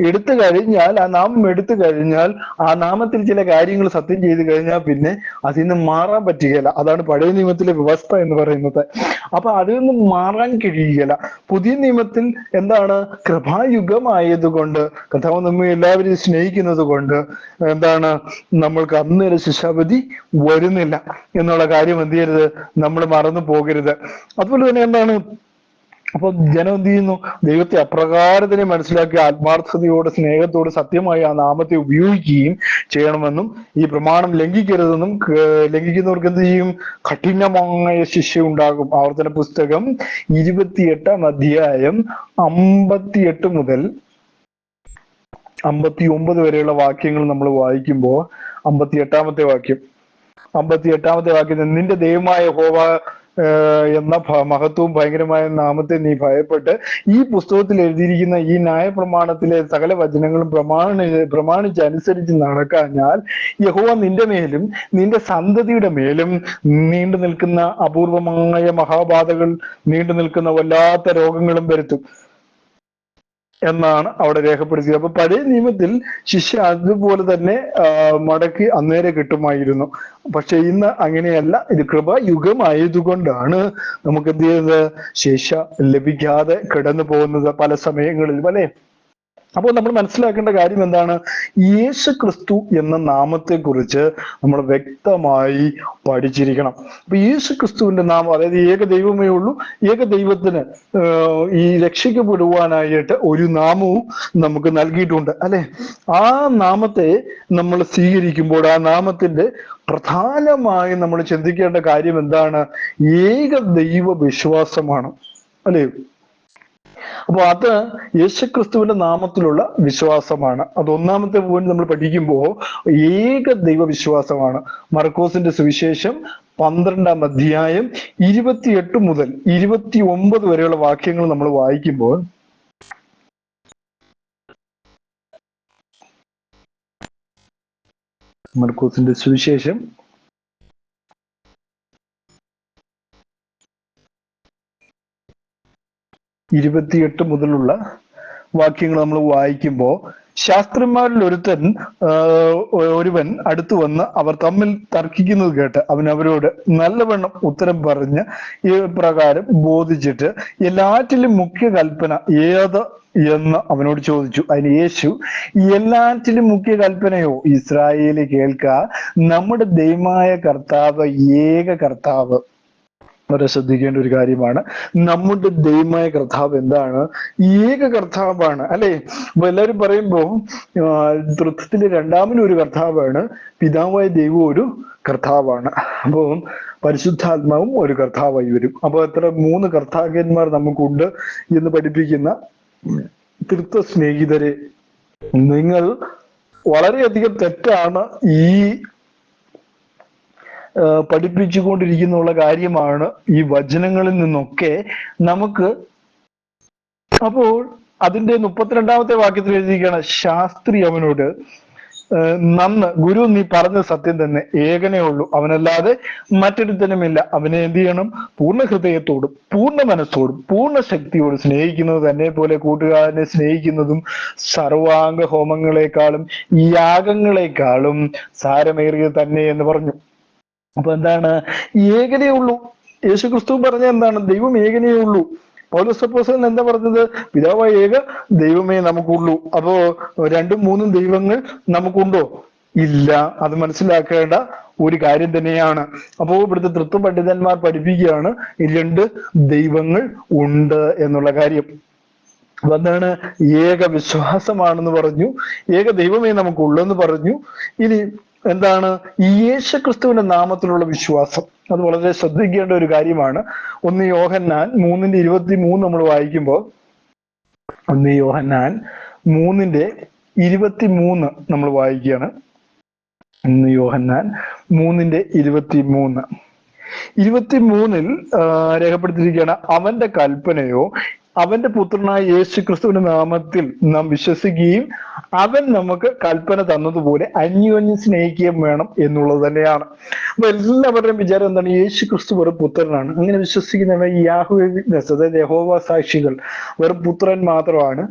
എടുത്തു കഴിഞ്ഞാൽ, ആ നാമം എടുത്തു കഴിഞ്ഞാൽ, ആ നാമത്തിൽ ചില കാര്യങ്ങൾ സത്യം ചെയ്തു കഴിഞ്ഞാൽ പിന്നെ അതിൽ നിന്ന് മാറാൻ പറ്റുകയില്ല. അതാണ് പഴയ നിയമത്തിലെ വ്യവസ്ഥ എന്ന് പറയുന്നത്. അപ്പൊ അതിൽ നിന്ന് മാറാൻ കഴിയുകയില്ല. പുതിയ നിയമത്തിൽ എന്താണ്, കൃപായുഗമായതുകൊണ്ട്, കർത്താവ് നമ്മെ എല്ലാവരും സ്നേഹിക്കുന്നത് കൊണ്ട് എന്താണ്, നമ്മൾക്ക് അന്നേരം ശിക്ഷാവിധി വരുന്നില്ല എന്നുള്ള കാര്യം എന്ത് ചെയ്യരുത്, നമ്മൾ മറന്നു പോകരുത്. അതുപോലെ തന്നെ എന്താണ്, അപ്പൊ ജനം എന്ത് ചെയ്യുന്നു, ദൈവത്തെ അപ്രകാരത്തിനെ മനസ്സിലാക്കി ആത്മാർത്ഥതയോടെ സ്നേഹത്തോട് സത്യമായി ആ നാമത്തെ ഉപയോഗിക്കുകയും ചെയ്യണമെന്നും, ഈ പ്രമാണം ലംഘിക്കരുതെന്നും, ലംഘിക്കുന്നവർക്ക് എന്ത് ചെയ്യും, കഠിനമായ ശിക്ഷ ഉണ്ടാകും. ആവർത്തന പുസ്തകം 28-ാം അധ്യായം 58 മുതൽ 59 വരെയുള്ള വാക്യങ്ങൾ നമ്മൾ വായിക്കുമ്പോൾ 58-ാമത്തെ വാക്യം, നിന്റെ ദൈവമായ യഹോവ എന്ന മഹത്വവും ഭയങ്കരമായ നാമത്തെ നീ ഭയപ്പെട്ട് ഈ പുസ്തകത്തിൽ എഴുതിയിരിക്കുന്ന ഈ ന്യായപ്രമാണത്തിലെ സകല വചനങ്ങളും പ്രമാണിച്ചനുസരിച്ച് നടക്കാഞ്ഞാൽ യഹോവ നിന്റെ മേലും നിന്റെ സന്തതിയുടെ മേലും നീണ്ടു നിൽക്കുന്ന അപൂർവമായ മഹാബാധകൾ, നീണ്ടു നിൽക്കുന്ന വല്ലാത്ത രോഗങ്ങളും വരുത്തും എന്നാണ് അവിടെ രേഖപ്പെടുത്തിയത്. അപ്പൊ പഴയ നിയമത്തിൽ ശിക്ഷ അതുപോലെ തന്നെ മടക്കി അന്നേരെ കിട്ടുമായിരുന്നു. പക്ഷെ ഇന്ന് അങ്ങനെയല്ല. ഇത് കൃപായുഗമായതുകൊണ്ടാണ് നമുക്ക് എന്ത് ചെയ്യുന്നത്, ശിക്ഷ ലഭിക്കാതെ കിടന്നു പോകുന്നത് പല സമയങ്ങളിലും, അല്ലെ? അപ്പോൾ നമ്മൾ മനസ്സിലാക്കേണ്ട കാര്യം എന്താണ്? യേശു ക്രിസ്തു എന്ന നാമത്തെ കുറിച്ച് നമ്മൾ വ്യക്തമായി പഠിച്ചിരിക്കണം. അപ്പൊ യേശു ക്രിസ്തുവിന്റെ നാമം, അതായത് ഏക ദൈവമേ ഉള്ളൂ, ഏക ദൈവത്തിന് ഈ രക്ഷിക്കപ്പെടുവാനായിട്ട് ഒരു നാമവും നമുക്ക് നൽകിയിട്ടുണ്ട്, അല്ലെ? ആ നാമത്തെ നമ്മൾ സ്വീകരിക്കുമ്പോൾ ആ നാമത്തിന്റെ പ്രധാനമായും നമ്മൾ ചിന്തിക്കേണ്ട കാര്യം എന്താണ്? ഏക ദൈവ വിശ്വാസമാണ്, അല്ലെ? അപ്പൊ അത് യേശുക്രിസ്തുവിന്റെ നാമത്തിലുള്ള വിശ്വാസമാണ്. അത് ഒന്നാമത്തെ പോയിന്റ് നമ്മൾ പഠിക്കുമ്പോൾ ഏക ദൈവ വിശ്വാസമാണ്. മർക്കോസിന്റെ സുവിശേഷം 12-ാം അധ്യായം 28 മുതൽ 29 വരെയുള്ള വാക്യങ്ങൾ നമ്മൾ വായിക്കുമ്പോൾ മർക്കോസിന്റെ സുവിശേഷം 28 മുതലുള്ള വാക്യങ്ങൾ നമ്മൾ വായിക്കുമ്പോൾ, ശാസ്ത്രിമാരിൽ ഒരുവൻ അടുത്തു വന്ന് അവർ തമ്മിൽ തർക്കിക്കുന്നത് കേട്ട് അവൻ അവരോട് നല്ലവണ്ണം ഉത്തരം പറഞ്ഞ് ഈ പ്രകാരം ബോധിച്ചിട്ട് എല്ലാറ്റിലും മുഖ്യ കൽപ്പന ഏത് എന്ന് അവനോട് ചോദിച്ചു. അതിന് യേശു, എല്ലാറ്റിലും മുഖ്യ കൽപ്പനയോ, ഇസ്രായേലി കേൾക്ക, നമ്മുടെ ദൈവമായ കർത്താവ് ഏക കർത്താവ്. വളരെ ശ്രദ്ധിക്കേണ്ട ഒരു കാര്യമാണ്. നമ്മുടെ ദൈവമായ കർത്താവ് എന്താണ്? ഏക കർത്താവാണ്, അല്ലെ? അപ്പൊ എല്ലാവരും പറയുമ്പോ തൃത്വത്തിലെ രണ്ടാമനും ഒരു കർത്താവാണ്, പിതാവായ ദൈവം ഒരു കർത്താവാണ്. അപ്പോ പരിശുദ്ധാത്മാവും ഒരു കർത്താവായി വരും. അപ്പൊ എത്ര 3 കർത്താക്കന്മാർ നമുക്കുണ്ട് എന്ന് പഠിപ്പിക്കുന്ന തൃത്വ സ്നേഹിതരെ, നിങ്ങൾ വളരെയധികം തെറ്റാണ് ഈ പഠിപ്പിച്ചുകൊണ്ടിരിക്കുന്ന കാര്യമാണ് ഈ വചനങ്ങളിൽ നിന്നൊക്കെ നമുക്ക്. അപ്പോൾ അതിന്റെ 32-ാമത്തെ വാക്യത്തിൽ എഴുതിയിരിക്കുകയാണ്, ശാസ്ത്രി അവനോട്, നന്ന് ഗുരു, നീ പറഞ്ഞ സത്യം തന്നെ, ഏകനേ ഉള്ളൂ, അവനല്ലാതെ മറ്റൊരുത്തനുമില്ല. അവനെ എന്ത് ചെയ്യണം? പൂർണ്ണ ഹൃദയത്തോടും പൂർണ്ണ മനസ്സോടും പൂർണ്ണ ശക്തിയോടും സ്നേഹിക്കുന്നത് തന്നെ പോലെ കൂട്ടുകാരനെ സ്നേഹിക്കുന്നതും സർവാംഗ ഹോമങ്ങളെക്കാളും യാഗങ്ങളെക്കാളും സാരമേറിയത് തന്നെ എന്ന് പറഞ്ഞു. അപ്പൊ എന്താണ്? ഏകനേ ഉള്ളൂ. യേശു ക്രിസ്തു പറഞ്ഞ എന്താണ്? ദൈവം ഏകനേ ഉള്ളൂ. പൗലോസ് അപ്പോസ്തലൻ എന്താ പറഞ്ഞത്? പിതാവായ ഏക ദൈവമേ നമുക്കുള്ളൂ. അപ്പോ 2ഉം 3ഉം ദൈവങ്ങൾ നമുക്കുണ്ടോ? ഇല്ല. അത് മനസ്സിലാക്കേണ്ട ഒരു കാര്യം തന്നെയാണ്. അപ്പോ ഇവിടുത്തെ തൃത്വ പണ്ഡിതന്മാർ പഠിപ്പിക്കുകയാണ് 2 ദൈവങ്ങൾ ഉണ്ട് എന്നുള്ള കാര്യം. അപ്പൊ എന്താണ്? ഏക വിശ്വാസമാണെന്ന് പറഞ്ഞു, ഏക ദൈവമേ നമുക്കുള്ളെന്ന് പറഞ്ഞു. ഇനി എന്താണ്? ഈ യേശു ക്രിസ്തുവിന്റെ നാമത്തിലുള്ള വിശ്വാസം, അത് വളരെ ശ്രദ്ധിക്കേണ്ട ഒരു കാര്യമാണ്. 1 യോഹന്നാൻ 3:23 നമ്മൾ വായിക്കുമ്പോൾ, 1 യോഹന്നാൻ 3:23 നമ്മൾ വായിക്കുകയാണ്. 1 യോഹന്നാൻ 3:23 രേഖപ്പെടുത്തിയിരിക്കുകയാണ്, അവന്റെ കൽപ്പനയോ അവന്റെ പുത്രനായ യേശു ക്രിസ്തുവിന്റെ നാമത്തിൽ നാം വിശ്വസിക്കുകയും അവൻ നമുക്ക് കൽപ്പന തന്നതുപോലെ അന്യോന്യം സ്നേഹിക്കുകയും വേണം എന്നുള്ളത് തന്നെയാണ്. അപ്പൊ എല്ലാവരുടെയും വിചാരം എന്താണ്? യേശു ക്രിസ്തു വെറും പുത്രനാണ്. അങ്ങനെ വിശ്വസിക്കുന്ന ഈ യാഹോവ വിറ്റ്നസ്, അതായത് യഹോവ സാക്ഷികൾ, വെറും പുത്രൻ മാത്രമാണ്,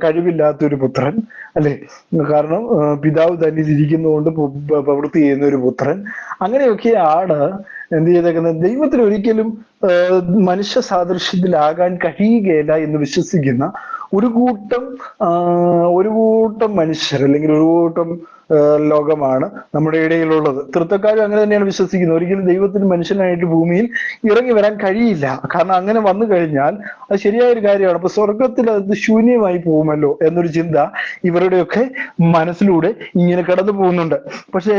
കഴിവില്ലാത്തൊരു പുത്രൻ, അല്ലെ? കാരണം പിതാവ് തന്നിൽ ഇരിക്കുന്നതുകൊണ്ട് പ്രവൃത്തി ചെയ്യുന്ന ഒരു പുത്രൻ. അങ്ങനെയൊക്കെയാണ് എന്ത് ചെയ്തേക്കുന്നത്? ദൈവത്തിന് ഒരിക്കലും മനുഷ്യ സാദൃശ്യത്തിലാകാൻ കഴിയുകയില്ല എന്ന് വിശ്വസിക്കുന്ന ഒരു കൂട്ടം മനുഷ്യർ, അല്ലെങ്കിൽ ഒരു കൂട്ടം ലോകമാണ് നമ്മുടെ ഇടയിലുള്ളത്. തൃത്വക്കാരും അങ്ങനെ തന്നെയാണ് വിശ്വസിക്കുന്നത്. ഒരിക്കലും ദൈവത്തിന് മനുഷ്യനായിട്ട് ഭൂമിയിൽ ഇറങ്ങി വരാൻ കഴിയില്ല. കാരണം അങ്ങനെ വന്നു കഴിഞ്ഞാൽ അത് ശരിയായ ഒരു കാര്യമാണ്. അപ്പൊ സ്വർഗത്തിൽ അത് ശൂന്യമായി പോകുമല്ലോ എന്നൊരു ചിന്ത ഇവരുടെയൊക്കെ മനസ്സിലൂടെ ഇങ്ങനെ കടന്നു പോകുന്നുണ്ട്. പക്ഷേ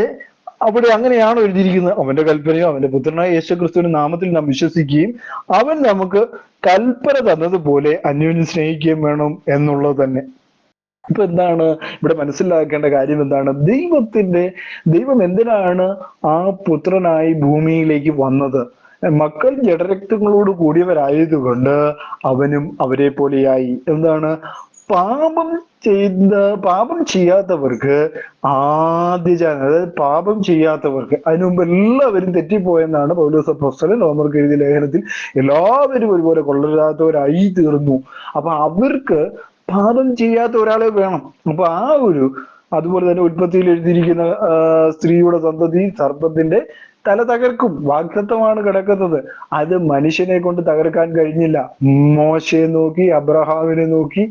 അവിടെ അങ്ങനെയാണോ എഴുതിയിരിക്കുന്നത്? അവന്റെ കൽപ്പനയോ അവന്റെ പുത്രനായ യേശു ക്രിസ്തുവിന്റെ നാമത്തിൽ നാം വിശ്വസിക്കുകയും അവൻ നമുക്ക് കൽപ്പന തന്നതുപോലെ അന്യോന്യം സ്നേഹിക്കുകയും വേണം എന്നുള്ളത് തന്നെ. ഇപ്പൊ എന്താണ് ഇവിടെ മനസ്സിലാക്കേണ്ട കാര്യം? എന്താണ്? ദൈവം എന്തിനാണ് ആ പുത്രനായി ഭൂമിയിലേക്ക് വന്നത്? മക്കൾ ജഡരക്തങ്ങളോട് കൂടിയവരായതുകൊണ്ട് അവനും അവരെ പോലെയായി. എന്താണ്? പാപം പാപം ചെയ്യാത്തവർക്ക് ആദ്യജാതൻ, അതായത് പാപം ചെയ്യാത്തവർക്ക്, അതിനു മുമ്പ് എല്ലാവരും തെറ്റിപ്പോയെന്നാണ് പൗലോസ് അപ്പോസ്തലൻ റോമർക്ക് എഴുതിയ ലേഖനത്തിൽ, എല്ലാവരും ഒരുപോലെ കൊള്ളരുതാത്തവരായി തീർന്നു. അപ്പൊ അവർക്ക് പാപം ചെയ്യാത്ത ഒരാളെ വേണം. അപ്പൊ അതുപോലെ തന്നെ ഉൽപ്പത്തിയിൽ എഴുതിയിരിക്കുന്ന സ്ത്രീയുടെ സന്തതി സർപ്പത്തിന്റെ തല തകർക്കും, വാഗ്ദത്തമാണ് കിടക്കുന്നത്. അത് മനുഷ്യനെ കൊണ്ട് തകർക്കാൻ കഴിഞ്ഞില്ല. മോശയെ നോക്കി, അബ്രഹാമിനെ നോക്കി,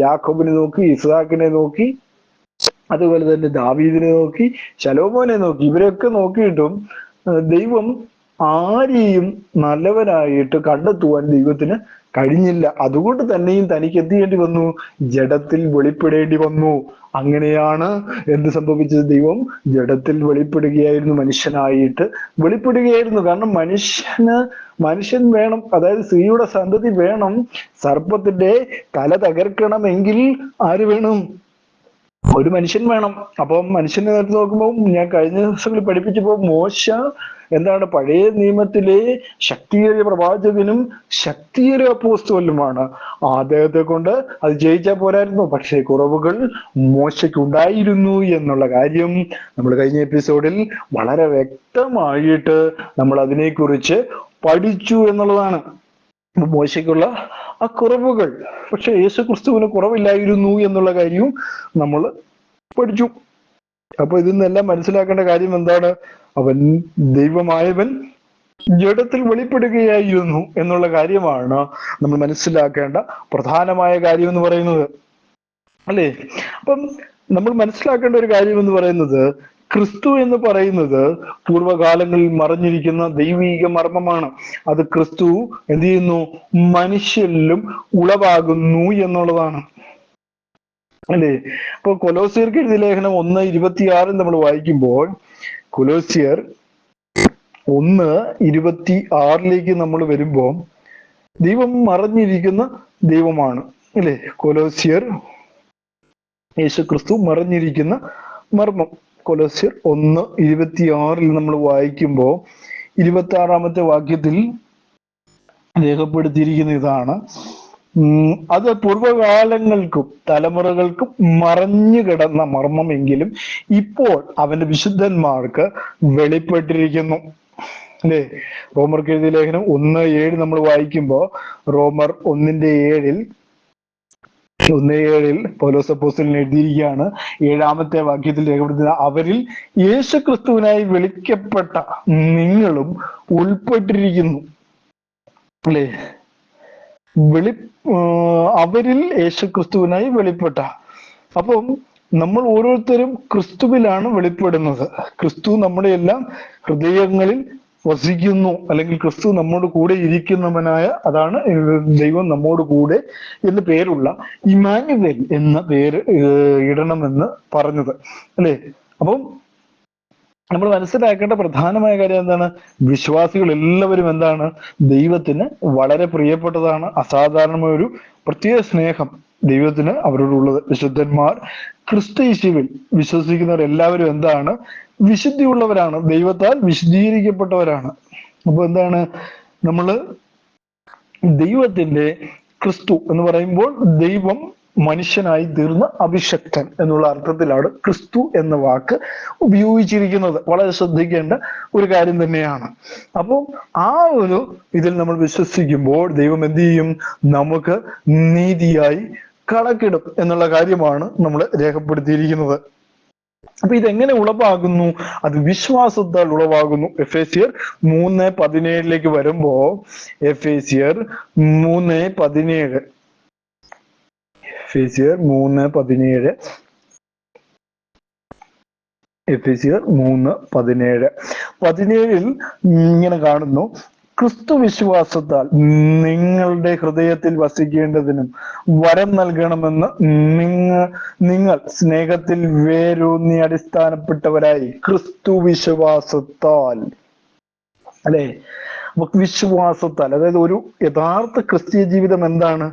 യാക്കോബിനെ നോക്കി, ഇസ്ഹാക്കിനെ നോക്കി, അതുപോലെ തന്നെ ദാവീദിനെ നോക്കി, ശലോമോനെ നോക്കി, ഇവരെയൊക്കെ നോക്കിയിട്ടും ദൈവം ആരെയും നല്ലവനായിട്ട് കണ്ടെത്തുവാൻ ദൈവത്തിന് കഴിഞ്ഞില്ല. അതുകൊണ്ട് തന്നെയും തനിക്ക് എന്ത് ചെയ്യേണ്ടി വന്നു? ജഡത്തിൽ വെളിപ്പെടേണ്ടി വന്നു. അങ്ങനെയാണ് എന്ത് സംഭവിച്ചത്? ദൈവം ജഡത്തിൽ വെളിപ്പെടുകയായിരുന്നു, മനുഷ്യനായിട്ട് വെളിപ്പെടുകയായിരുന്നു. കാരണം മനുഷ്യൻ വേണം, അതായത് സ്ത്രീയുടെ സന്തതി വേണം. സർപ്പത്തിന്റെ തല തകർക്കണമെങ്കിൽ ആര് വേണം? ഒരു മനുഷ്യൻ വേണം. അപ്പം മനുഷ്യനെ നേരത്തെ നോക്കുമ്പോൾ, ഞാൻ കഴിഞ്ഞ ദിവസങ്ങളിൽ പഠിപ്പിച്ചപ്പോ, മോശ എന്താണ്? പഴയ നിയമത്തിലെ ശക്തിയേറിയ പ്രവാചകനും ശക്തിയേറിയ അപ്പോസ്തലനുമാണ്. അദ്ദേഹത്തെ കൊണ്ട് അത് ജയിച്ചാൽ പോരായിരുന്നു. പക്ഷേ കുറവുകൾ മോശയ്ക്കുണ്ടായിരുന്നു എന്നുള്ള കാര്യം നമ്മൾ കഴിഞ്ഞ എപ്പിസോഡിൽ വളരെ വ്യക്തമായിട്ട് നമ്മൾ അതിനെക്കുറിച്ച് പഠിച്ചു എന്നുള്ളതാണ്. മോശയ്ക്കുള്ള ആ കുറവുകൾ, പക്ഷെ യേശു ക്രിസ്തുവിന് കുറവില്ലായിരുന്നു എന്നുള്ള കാര്യവും നമ്മൾ പഠിച്ചു. അപ്പൊ ഇതിൽ നിന്നെല്ലാം മനസ്സിലാക്കേണ്ട കാര്യം എന്താണ്? അവൻ ദൈവമായവൻ ജഡത്തിൽ വെളിപ്പെടുകയായിരുന്നു എന്നുള്ള കാര്യമാണ് നമ്മൾ മനസ്സിലാക്കേണ്ട പ്രധാനമായ കാര്യം എന്ന് പറയുന്നത്, അല്ലേ? അപ്പം നമ്മൾ മനസ്സിലാക്കേണ്ട ഒരു കാര്യം എന്ന് പറയുന്നത്, ക്രിസ്തു എന്ന് പറയുന്നത് പൂർവ്വകാലങ്ങളിൽ മറഞ്ഞിരിക്കുന്ന ദൈവീക മർമ്മമാണ്. അത് ക്രിസ്തു എന്ത് ചെയ്യുന്നു? മനുഷ്യരിലും ഉളവാകുന്നു എന്നുള്ളതാണ്, അല്ലേ? ഇപ്പൊ കൊലോസ്യർക്ക് എഴുതിയ ലേഖനം 1:26 നമ്മൾ വായിക്കുമ്പോൾ, കൊലോസ്യർ 1:26 നമ്മൾ വരുമ്പോൾ, ദൈവം മറഞ്ഞിരിക്കുന്ന ദൈവമാണ്, അല്ലേ? കൊലോസ്യർ യേശു ക്രിസ്തു മറഞ്ഞിരിക്കുന്ന മർമ്മം. കൊലോസ്യർ 1:26 നമ്മൾ വായിക്കുമ്പോൾ 26 വാക്യത്തിൽ രേഖപ്പെടുത്തിയിരിക്കുന്ന ഇതാണ്: അത് പൂർവകാലങ്ങൾക്കും തലമുറകൾക്കും മറഞ്ഞു കിടന്ന മർമ്മമെങ്കിലും ഇപ്പോൾ അവന്റെ വിശുദ്ധന്മാർക്ക് വെളിപ്പെട്ടിരിക്കുന്നു, അല്ലേ? റോമർക്ക് എഴുതിയ ലേഖനം 1:7 നമ്മൾ വായിക്കുമ്പോൾ, റോമർ 1:7 പൗലോസ് അപ്പോസ്തലൻ എഴുതിയിരിക്കുകയാണ്, 7 വാക്യത്തിൽ രേഖപ്പെടുത്തുന്ന: അവരിൽ യേശു ക്രിസ്തുവിനായി വിളിക്കപ്പെട്ട നിങ്ങളും ഉൾപ്പെട്ടിരിക്കുന്നു, അല്ലേ? അവരിൽ യേശു ക്രിസ്തുവിനായി വെളിപ്പെട്ട. അപ്പം നമ്മൾ ഓരോരുത്തരും ക്രിസ്തുവിലാണ് വെളിപ്പെടുന്നത്. ക്രിസ്തു നമ്മുടെ എല്ലാം ഹൃദയങ്ങളിൽ വസിക്കുന്നു, അല്ലെങ്കിൽ ക്രിസ്തു നമ്മോട് കൂടെ ഇരിക്കുന്നവനായ, അതാണ് ദൈവം നമ്മോട് കൂടെ എന്ന് പേരുള്ള ഇമ്മാനുവേൽ എന്ന പേര് ഇടണമെന്ന് പറഞ്ഞത്, അല്ലേ? അപ്പം നമ്മൾ മനസ്സിലാക്കേണ്ട പ്രധാനമായ കാര്യം എന്താണ്? വിശ്വാസികൾ എല്ലാവരും എന്താണ്? ദൈവത്തിന് വളരെ പ്രിയപ്പെട്ടതാണ്. അസാധാരണമായ ഒരു പ്രത്യേക സ്നേഹം ദൈവത്തിന് അവരോടുള്ളത്. വിശുദ്ധന്മാർ, ക്രിസ്തു യേശുവിൽ വിശ്വസിക്കുന്നവർ എല്ലാവരും എന്താണ്? വിശുദ്ധിയുള്ളവരാണ്, ദൈവത്താൽ വിശുദ്ധീകരിക്കപ്പെട്ടവരാണ്. അപ്പൊ എന്താണ്? നമ്മള് ദൈവത്തിന്റെ ക്രിസ്തു എന്ന് പറയുമ്പോൾ, ദൈവം മനുഷ്യനായി തീർന്ന അഭിഷക്തൻ എന്നുള്ള അർത്ഥത്തിലാണ് ക്രിസ്തു എന്ന വാക്ക് ഉപയോഗിച്ചിരിക്കുന്നത്. വളരെ ശ്രദ്ധിക്കേണ്ട ഒരു കാര്യം തന്നെയാണ്. അപ്പോൾ ആ ഒരു ഇതിൽ നമ്മൾ വിശ്വസിക്കുമ്പോൾ ദൈവം എന്ത് ചെയ്യും? നമുക്ക് നീതിയായി കണക്കിടും എന്നുള്ള കാര്യമാണ് നമ്മൾ രേഖപ്പെടുത്തിയിരിക്കുന്നത്. അപ്പൊ ഇതെങ്ങനെ ഉളവാകുന്നു? അത് വിശ്വാസത്താൽ ഉളവാകുന്നു. എഫേസ്യർ 3:17 വരുമ്പോ, എഫേസ്യർ 3:17 എഫേസ്യർ 3:17 ഇങ്ങനെ കാണുന്നു: ക്രിസ്തു വിശ്വാസത്താൽ നിങ്ങളുടെ ഹൃദയത്തിൽ വസിക്കേണ്ടതിനും വരം നൽകണമെന്ന് നിങ്ങൾ സ്നേഹത്തിൽ വേരൂന്നി അടിസ്ഥാനപ്പെട്ടവരായി ക്രിസ്തു വിശ്വാസത്താൽ. അല്ലെ? നമുക്ക് വിശ്വാസത്താൽ, അതായത് ഒരു യഥാർത്ഥ ക്രിസ്തീയ ജീവിതം എന്താണ്?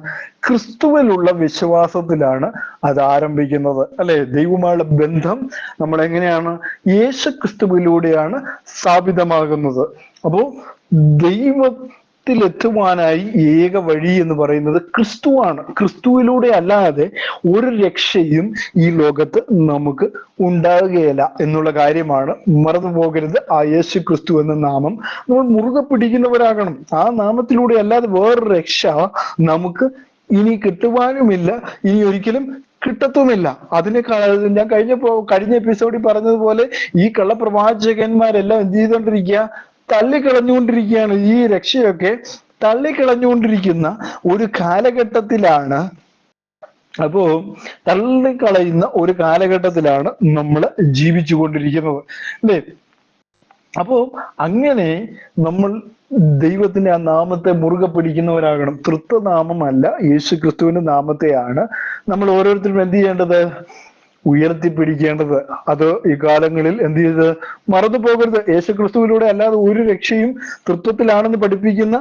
ക്രിസ്തുവിലുള്ള വിശ്വാസത്തിലാണ് അത് ആരംഭിക്കുന്നത്, അല്ലെ? ദൈവവുമായുള്ള ബന്ധം നമ്മൾ എങ്ങനെയാണ്? യേശു ക്രിസ്തുവിലൂടെയാണ് സ്ഥാപിതമാകുന്നത്. അപ്പോ ദൈവത്തിലെത്തുവാനായി ഏക വഴി എന്ന് പറയുന്നത് ക്രിസ്തുവാണ്. ക്രിസ്തുവിലൂടെ അല്ലാതെ ഒരു രക്ഷയും ഈ ലോകത്ത് നമുക്ക് ഉണ്ടാകുകയില്ല എന്നുള്ള കാര്യമാണ് മറന്നു പോകരുത്. ആ യേശു ക്രിസ്തു എന്ന നാമം നമ്മൾ മുറുകെ പിടിക്കുന്നവരാകണം. ആ നാമത്തിലൂടെ അല്ലാതെ വേറൊരു രക്ഷ നമുക്ക് ഇനി കിട്ടുവാനുമില്ല, ഇനി ഒരിക്കലും കിട്ടത്തുമില്ല. ഞാൻ കഴിഞ്ഞ എപ്പിസോഡിൽ പറഞ്ഞതുപോലെ ഈ കള്ളപ്രവാചകന്മാരെല്ലാം എന്ത് ചെയ്തുകൊണ്ടിരിക്കുക? തള്ളിക്കളഞ്ഞുകൊണ്ടിരിക്കുകയാണ്. ഈ രക്ഷയൊക്കെ തള്ളിക്കളഞ്ഞുകൊണ്ടിരിക്കുന്ന ഒരു കാലഘട്ടത്തിലാണ്. അപ്പോ തള്ളിക്കളയുന്ന ഒരു കാലഘട്ടത്തിലാണ് നമ്മൾ ജീവിച്ചു കൊണ്ടിരിക്കുന്നത്, അല്ലേ? അപ്പോ അങ്ങനെ നമ്മൾ ദൈവത്തിന്റെ ആ നാമത്തെ മുറുകെ പിടിക്കുന്നവരാകണം. തൃത്വനാമമല്ല, യേശു ക്രിസ്തുവിന്റെ നാമത്തെയാണ് നമ്മൾ ഓരോരുത്തരും എന്ത് ചെയ്യേണ്ടത്? ഉയർത്തിപ്പിടിക്കേണ്ടത്. അത് ഈ കാലങ്ങളിൽ എന്ത് ചെയ്ത് മറന്നു പോകരുത്. യേശു ക്രിസ്തുവിലൂടെ അല്ലാതെ ഒരു രക്ഷയും തൃത്വത്തിലാണെന്ന് പഠിപ്പിക്കുന്ന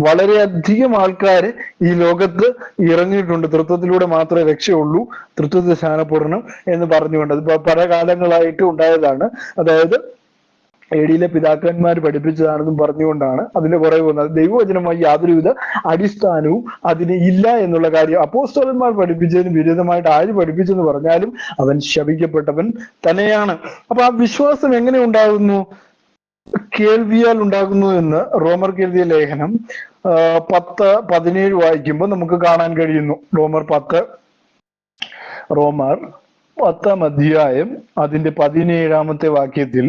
വളരെയധികം ആൾക്കാര് ഈ ലോകത്ത് ഇറങ്ങിയിട്ടുണ്ട്. തൃത്വത്തിലൂടെ മാത്രമേ രക്ഷയുള്ളൂ, തൃത്വത്തിൽ സ്നാനപ്പെടണം എന്ന് പറഞ്ഞുകൊണ്ട്. അത് പല കാലങ്ങളായിട്ട് ഉണ്ടായതാണ്. അതായത് എഡിയിലെ പിതാക്കന്മാർ പഠിപ്പിച്ചതാണെന്നും പറഞ്ഞുകൊണ്ടാണ് അതിന്റെ പുറകെ പോകുന്നത്. ദൈവവചനമായി യാതൊരുവിധ അടിസ്ഥാനവും അതിന് ഇല്ല എന്നുള്ള കാര്യം അപ്പോസ്തലന്മാർ പഠിപ്പിച്ചതിന് വിരുദ്ധമായിട്ട് ആര് പഠിപ്പിച്ചെന്ന് പറഞ്ഞാലും അവൻ ശപിക്കപ്പെട്ടവൻ തന്നെയാണ്. അപ്പൊ ആ വിശ്വാസം എങ്ങനെ ഉണ്ടാകുന്നു? കേൾവിയാൽ ഉണ്ടാകുന്നു എന്ന് റോമർക്ക് എഴുതിയ ലേഖനം 10:17 വായിക്കുമ്പോൾ നമുക്ക് കാണാൻ കഴിയുന്നു. റോമർ 10 അധ്യായം അതിന്റെ 17-ാമത്തെ വാക്യത്തിൽ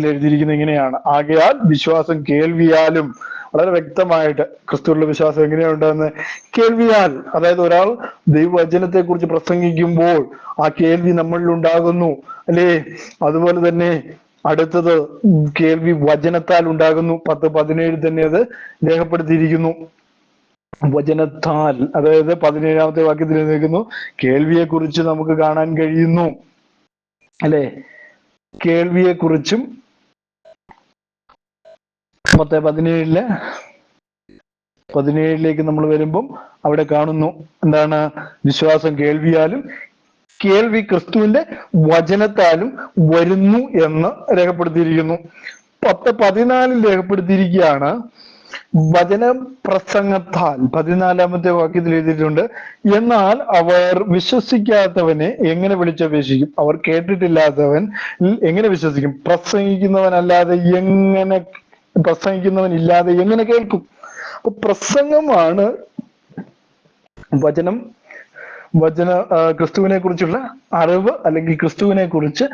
എഴുതിയിരിക്കുന്നത് ഇങ്ങനെയാണ്: ആകയാൽ വിശ്വാസം കേൾവിയാലും. വളരെ വ്യക്തമായിട്ട് ക്രിസ്തുവിലുള്ള വിശ്വാസം എങ്ങനെയുണ്ടെന്ന്, കേൾവിയാൽ. അതായത് ഒരാൾ ദൈവവചനത്തെ കുറിച്ച് പ്രസംഗിക്കുമ്പോൾ ആ കേൾവി നമ്മളിൽ ഉണ്ടാകുന്നു, അല്ലേ? അതുപോലെ തന്നെ അടുത്തത് കേൾവി വചനത്താൽ ഉണ്ടാകുന്നു. 10:17 തന്നെ അത് രേഖപ്പെടുത്തിയിരിക്കുന്നു. വചനത്താൽ, അതായത് 17-ാമത്തെ വാക്യത്തിൽ എഴുതിയിരിക്കുന്നു കേൾവിയെ കുറിച്ച് നമുക്ക് കാണാൻ കഴിയുന്നു, അല്ലെ? കേൾവിയെ കുറിച്ചും 17-ലേക്ക് നമ്മൾ വരുമ്പം അവിടെ കാണുന്നു എന്താണ്? വിശ്വാസം കേൾവിയാലും, കേൾവി ക്രിസ്തുവിന്റെ വചനത്താലും വരുന്നു എന്ന് രേഖപ്പെടുത്തിയിരിക്കുന്നു. 10:14 രേഖപ്പെടുത്തിയിരിക്കുകയാണ് വചന പ്രസംഗത്താൽ. 14-ാമത്തെ വാക്യത്തിൽ എഴുതിയിട്ടുണ്ട്: എന്നാൽ അവർ വിശ്വസിക്കാത്തവനെ എങ്ങനെ വിളിച്ചപേക്ഷിക്കും? അവർ കേട്ടിട്ടില്ലാത്തവൻ എങ്ങനെ വിശ്വസിക്കും? പ്രസംഗിക്കുന്നവനില്ലാതെ എങ്ങനെ കേൾക്കും? അപ്പൊ പ്രസംഗമാണ് ക്രിസ്തുവിനെ കുറിച്ചുള്ള അറിവ്, അല്ലെങ്കിൽ ക്രിസ്തുവിനെ കുറിച്ച്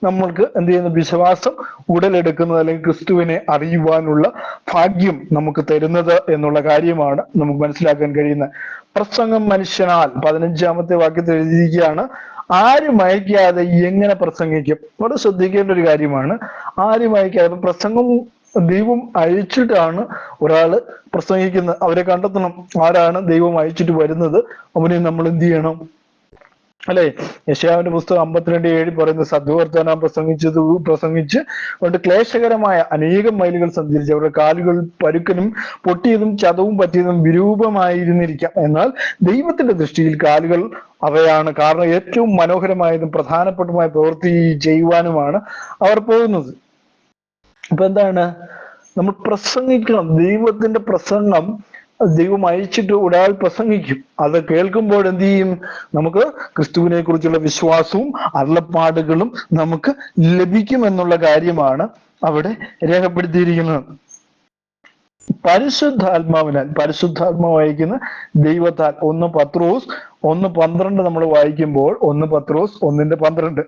നമ്മൾക്ക് എന്ത് ചെയ്യുന്ന വിശ്വാസം ഉടലെടുക്കുന്നത്, അല്ലെങ്കിൽ ക്രിസ്തുവിനെ അറിയുവാനുള്ള ഭാഗ്യം നമുക്ക് തരുന്നത് എന്നുള്ള കാര്യമാണ് നമുക്ക് മനസ്സിലാക്കാൻ കഴിയുന്നത്. പ്രസംഗം മനുഷ്യനാൽ. 15-ാമത്തെ വാക്യത്തിൽ എഴുതിയിരിക്കുകയാണ്: ആരും അയക്കാതെ എങ്ങനെ പ്രസംഗിക്കും? വളരെ ശ്രദ്ധിക്കേണ്ട ഒരു കാര്യമാണ്. ആരും അയക്കാതെ. പ്രസംഗം ദൈവം അയച്ചിട്ടാണ് ഒരാള് പ്രസംഗിക്കുന്നത്. അവരെ കണ്ടെത്തണം. ആരാണ് ദൈവം അയച്ചിട്ട് വരുന്നത്? അവനെ നമ്മൾ എന്ത് ചെയ്യണം? അല്ലെ? യെശയ്യാവിന്റെ പുസ്തകം 52:7 പറയുന്നത്, സദ്വർത്തമാനം പ്രസംഗിച്ച് അവരുടെ ക്ലേശകരമായ അനേകം മൈലുകൾ സഞ്ചരിച്ച് അവരുടെ കാലുകൾ പരുക്കനും പൊട്ടിയതും ചതവും പറ്റിയതും വിരൂപമായിരുന്നിരിക്കാം, എന്നാൽ ദൈവത്തിന്റെ ദൃഷ്ടിയിൽ കാലുകൾ അവയാണ്. കാരണം ഏറ്റവും മനോഹരമായതും പ്രധാനപ്പെട്ടതുമായ പ്രവൃത്തി ചെയ്യുവാനുമാണ് അവർ പോകുന്നത്. അപ്പൊ എന്താണ്? നമ്മൾ പ്രസംഗിക്കണം. ദൈവത്തിന്റെ പ്രസംഗം ദൈവം അയച്ചിട്ട് ഒരാൾ പ്രസംഗിക്കും. അത് കേൾക്കുമ്പോൾ എന്ത് ചെയ്യും? നമുക്ക് ക്രിസ്തുവിനെ കുറിച്ചുള്ള വിശ്വാസവും അരുളപ്പാടുകളും നമുക്ക് ലഭിക്കും എന്നുള്ള കാര്യമാണ് അവിടെ രേഖപ്പെടുത്തിയിരിക്കുന്നത്. പരിശുദ്ധാത്മാവ് അയക്കുന്ന ദൈവത്താൽ. 1 പത്രോസ് 1:12 നമ്മൾ വായിക്കുമ്പോൾ, 1 പത്രോസ് 1:12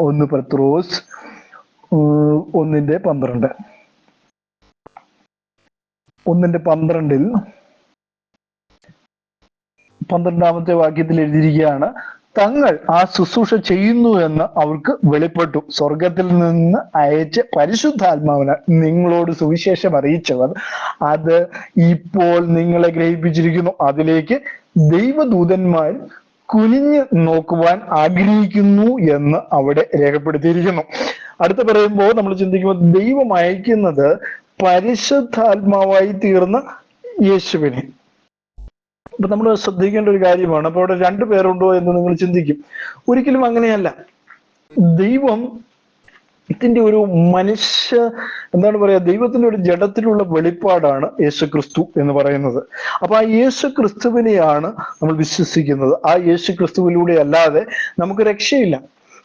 1 പത്രോസ് 1:12 12-ാമത്തെ വാക്യത്തിൽ എഴുതിയിരിക്കുകയാണ്: തങ്ങൾ ആ ശുശ്രൂഷ ചെയ്യുന്നു എന്ന് അവർക്ക് വെളിപ്പെട്ടു. സ്വർഗത്തിൽ നിന്ന് അയച്ച പരിശുദ്ധാത്മാവിനാൽ നിങ്ങളോട് സുവിശേഷം അറിയിച്ചവർ അത് ഇപ്പോൾ നിങ്ങളെ ഗ്രഹിപ്പിച്ചിരിക്കുന്നു. അതിലേക്ക് ദൈവദൂതന്മാർ കുനിഞ്ഞു നോക്കുവാൻ ആഗ്രഹിക്കുന്നു എന്ന് അവിടെ രേഖപ്പെടുത്തിയിരിക്കുന്നു. അടുത്ത് പറയുമ്പോൾ നമ്മൾ ചിന്തിക്കുമ്പോൾ ദൈവം അയക്കുന്നത് പരിശുദ്ധാത്മാവായി തീർന്ന യേശുവിനെ. അപ്പൊ നമ്മൾ ശ്രദ്ധിക്കേണ്ട ഒരു കാര്യമാണ്. അപ്പൊ അവിടെ രണ്ടു പേരുണ്ടോ എന്ന് നിങ്ങൾ ചിന്തിക്കും. ഒരിക്കലും അങ്ങനെയല്ല. ദൈവം ഇതിന്റെ ഒരു മനുഷ്യ എന്താണ് പറയാ, ദൈവത്തിന്റെ ഒരു ജഡത്തിലുള്ള വെളിപ്പാടാണ് യേശു ക്രിസ്തു എന്ന് പറയുന്നത്. അപ്പൊ ആ യേശു ക്രിസ്തുവിനെയാണ് നമ്മൾ വിശ്വസിക്കുന്നത്. ആ യേശു ക്രിസ്തുവിലൂടെ അല്ലാതെ നമുക്ക് രക്ഷയില്ല.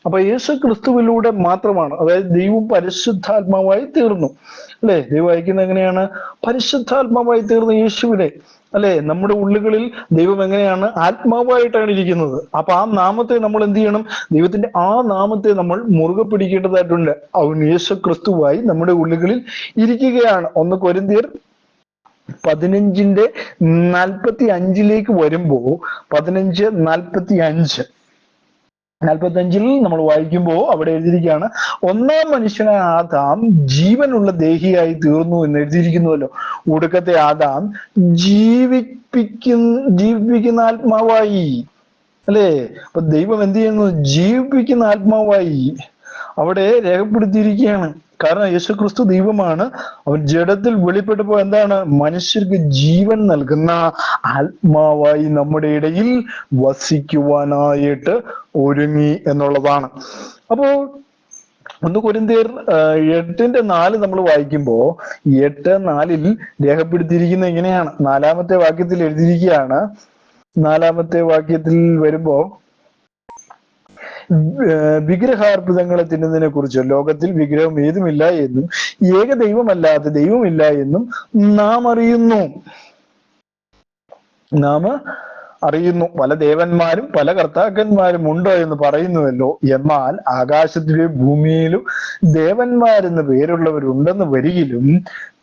അപ്പൊ യേശു ക്രിസ്തുവിലൂടെ മാത്രമാണ്, അതായത് ദൈവം പരിശുദ്ധാത്മാവായി തീർന്നു, അല്ലെ? ദൈവം അയക്കുന്നത് എങ്ങനെയാണ്? പരിശുദ്ധാത്മാവായി തീർന്ന യേശുവിനെ, അല്ലെ? നമ്മുടെ ഉള്ളുകളിൽ ദൈവം എങ്ങനെയാണ്? ആത്മാവായിട്ടാണ് ഇരിക്കുന്നത്. അപ്പൊ ആ നാമത്തെ നമ്മൾ എന്ത് ചെയ്യണം? ദൈവത്തിന്റെ ആ നാമത്തെ നമ്മൾ മുറുകെ പിടിക്കേണ്ടതായിട്ടുണ്ട്. അവൻ യേശു ക്രിസ്തുവായി നമ്മുടെ ഉള്ളുകളിൽ ഇരിക്കുകയാണ്. 1 കൊരിന്ത്യർ 15:45 വരുമ്പോ 15:45 നമ്മൾ വായിക്കുമ്പോൾ അവിടെ എഴുതിയിരിക്കുകയാണ്, ഒന്നാം മനുഷ്യനായ ആദാം ജീവനുള്ള ദേഹിയായി തീർന്നു എന്ന് എഴുതിയിരിക്കുന്നുവല്ലോ. ഒടുക്കത്തെ ആദാം ജീവിപ്പിക്കുന്ന ആത്മാവായി, അല്ലേ? അപ്പൊ ദൈവം എന്ത് ചെയ്യുന്നു? ജീവിപ്പിക്കുന്ന ആത്മാവായി അവിടെ രേഖപ്പെടുത്തിയിരിക്കുകയാണ്. കാരണം യേശു ക്രിസ്തു ദൈവമാണ്. അവൻ ജഡത്തിൽ വെളിപ്പെട്ടപ്പോ എന്താണ്? മനുഷ്യർക്ക് ജീവൻ നൽകുന്ന ആത്മാവായി നമ്മുടെ ഇടയിൽ വസിക്കുവാനായിട്ട് ഒരുങ്ങി എന്നുള്ളതാണ്. അപ്പോ 1 കൊരിന്ത്യർ 8:4 നമ്മൾ വായിക്കുമ്പോ 8:4 രേഖപ്പെടുത്തിയിരിക്കുന്ന എങ്ങനെയാണ്? 4-ാമത്തെ വാക്യത്തിൽ എഴുതിയിരിക്കുകയാണ്. 4-ാമത്തെ വാക്യത്തിൽ വരുമ്പോ, വിഗ്രഹാർപ്പിതങ്ങളെ തിന്നുന്നതിനെ കുറിച്ച് ലോകത്തിൽ വിഗ്രഹം ഏതുമില്ല എന്നും ഏക ദൈവമല്ലാതെ ദൈവമില്ല എന്നും നാം അറിയുന്നു. പല ദേവന്മാരും പല കർത്താക്കന്മാരും ഉണ്ടോ എന്ന് പറയുന്നുവല്ലോ. എന്നാൽ ആകാശത്തിലും ഭൂമിയിലും ദേവന്മാരെന്ന് പേരുള്ളവരുണ്ടെന്ന് വരികിലും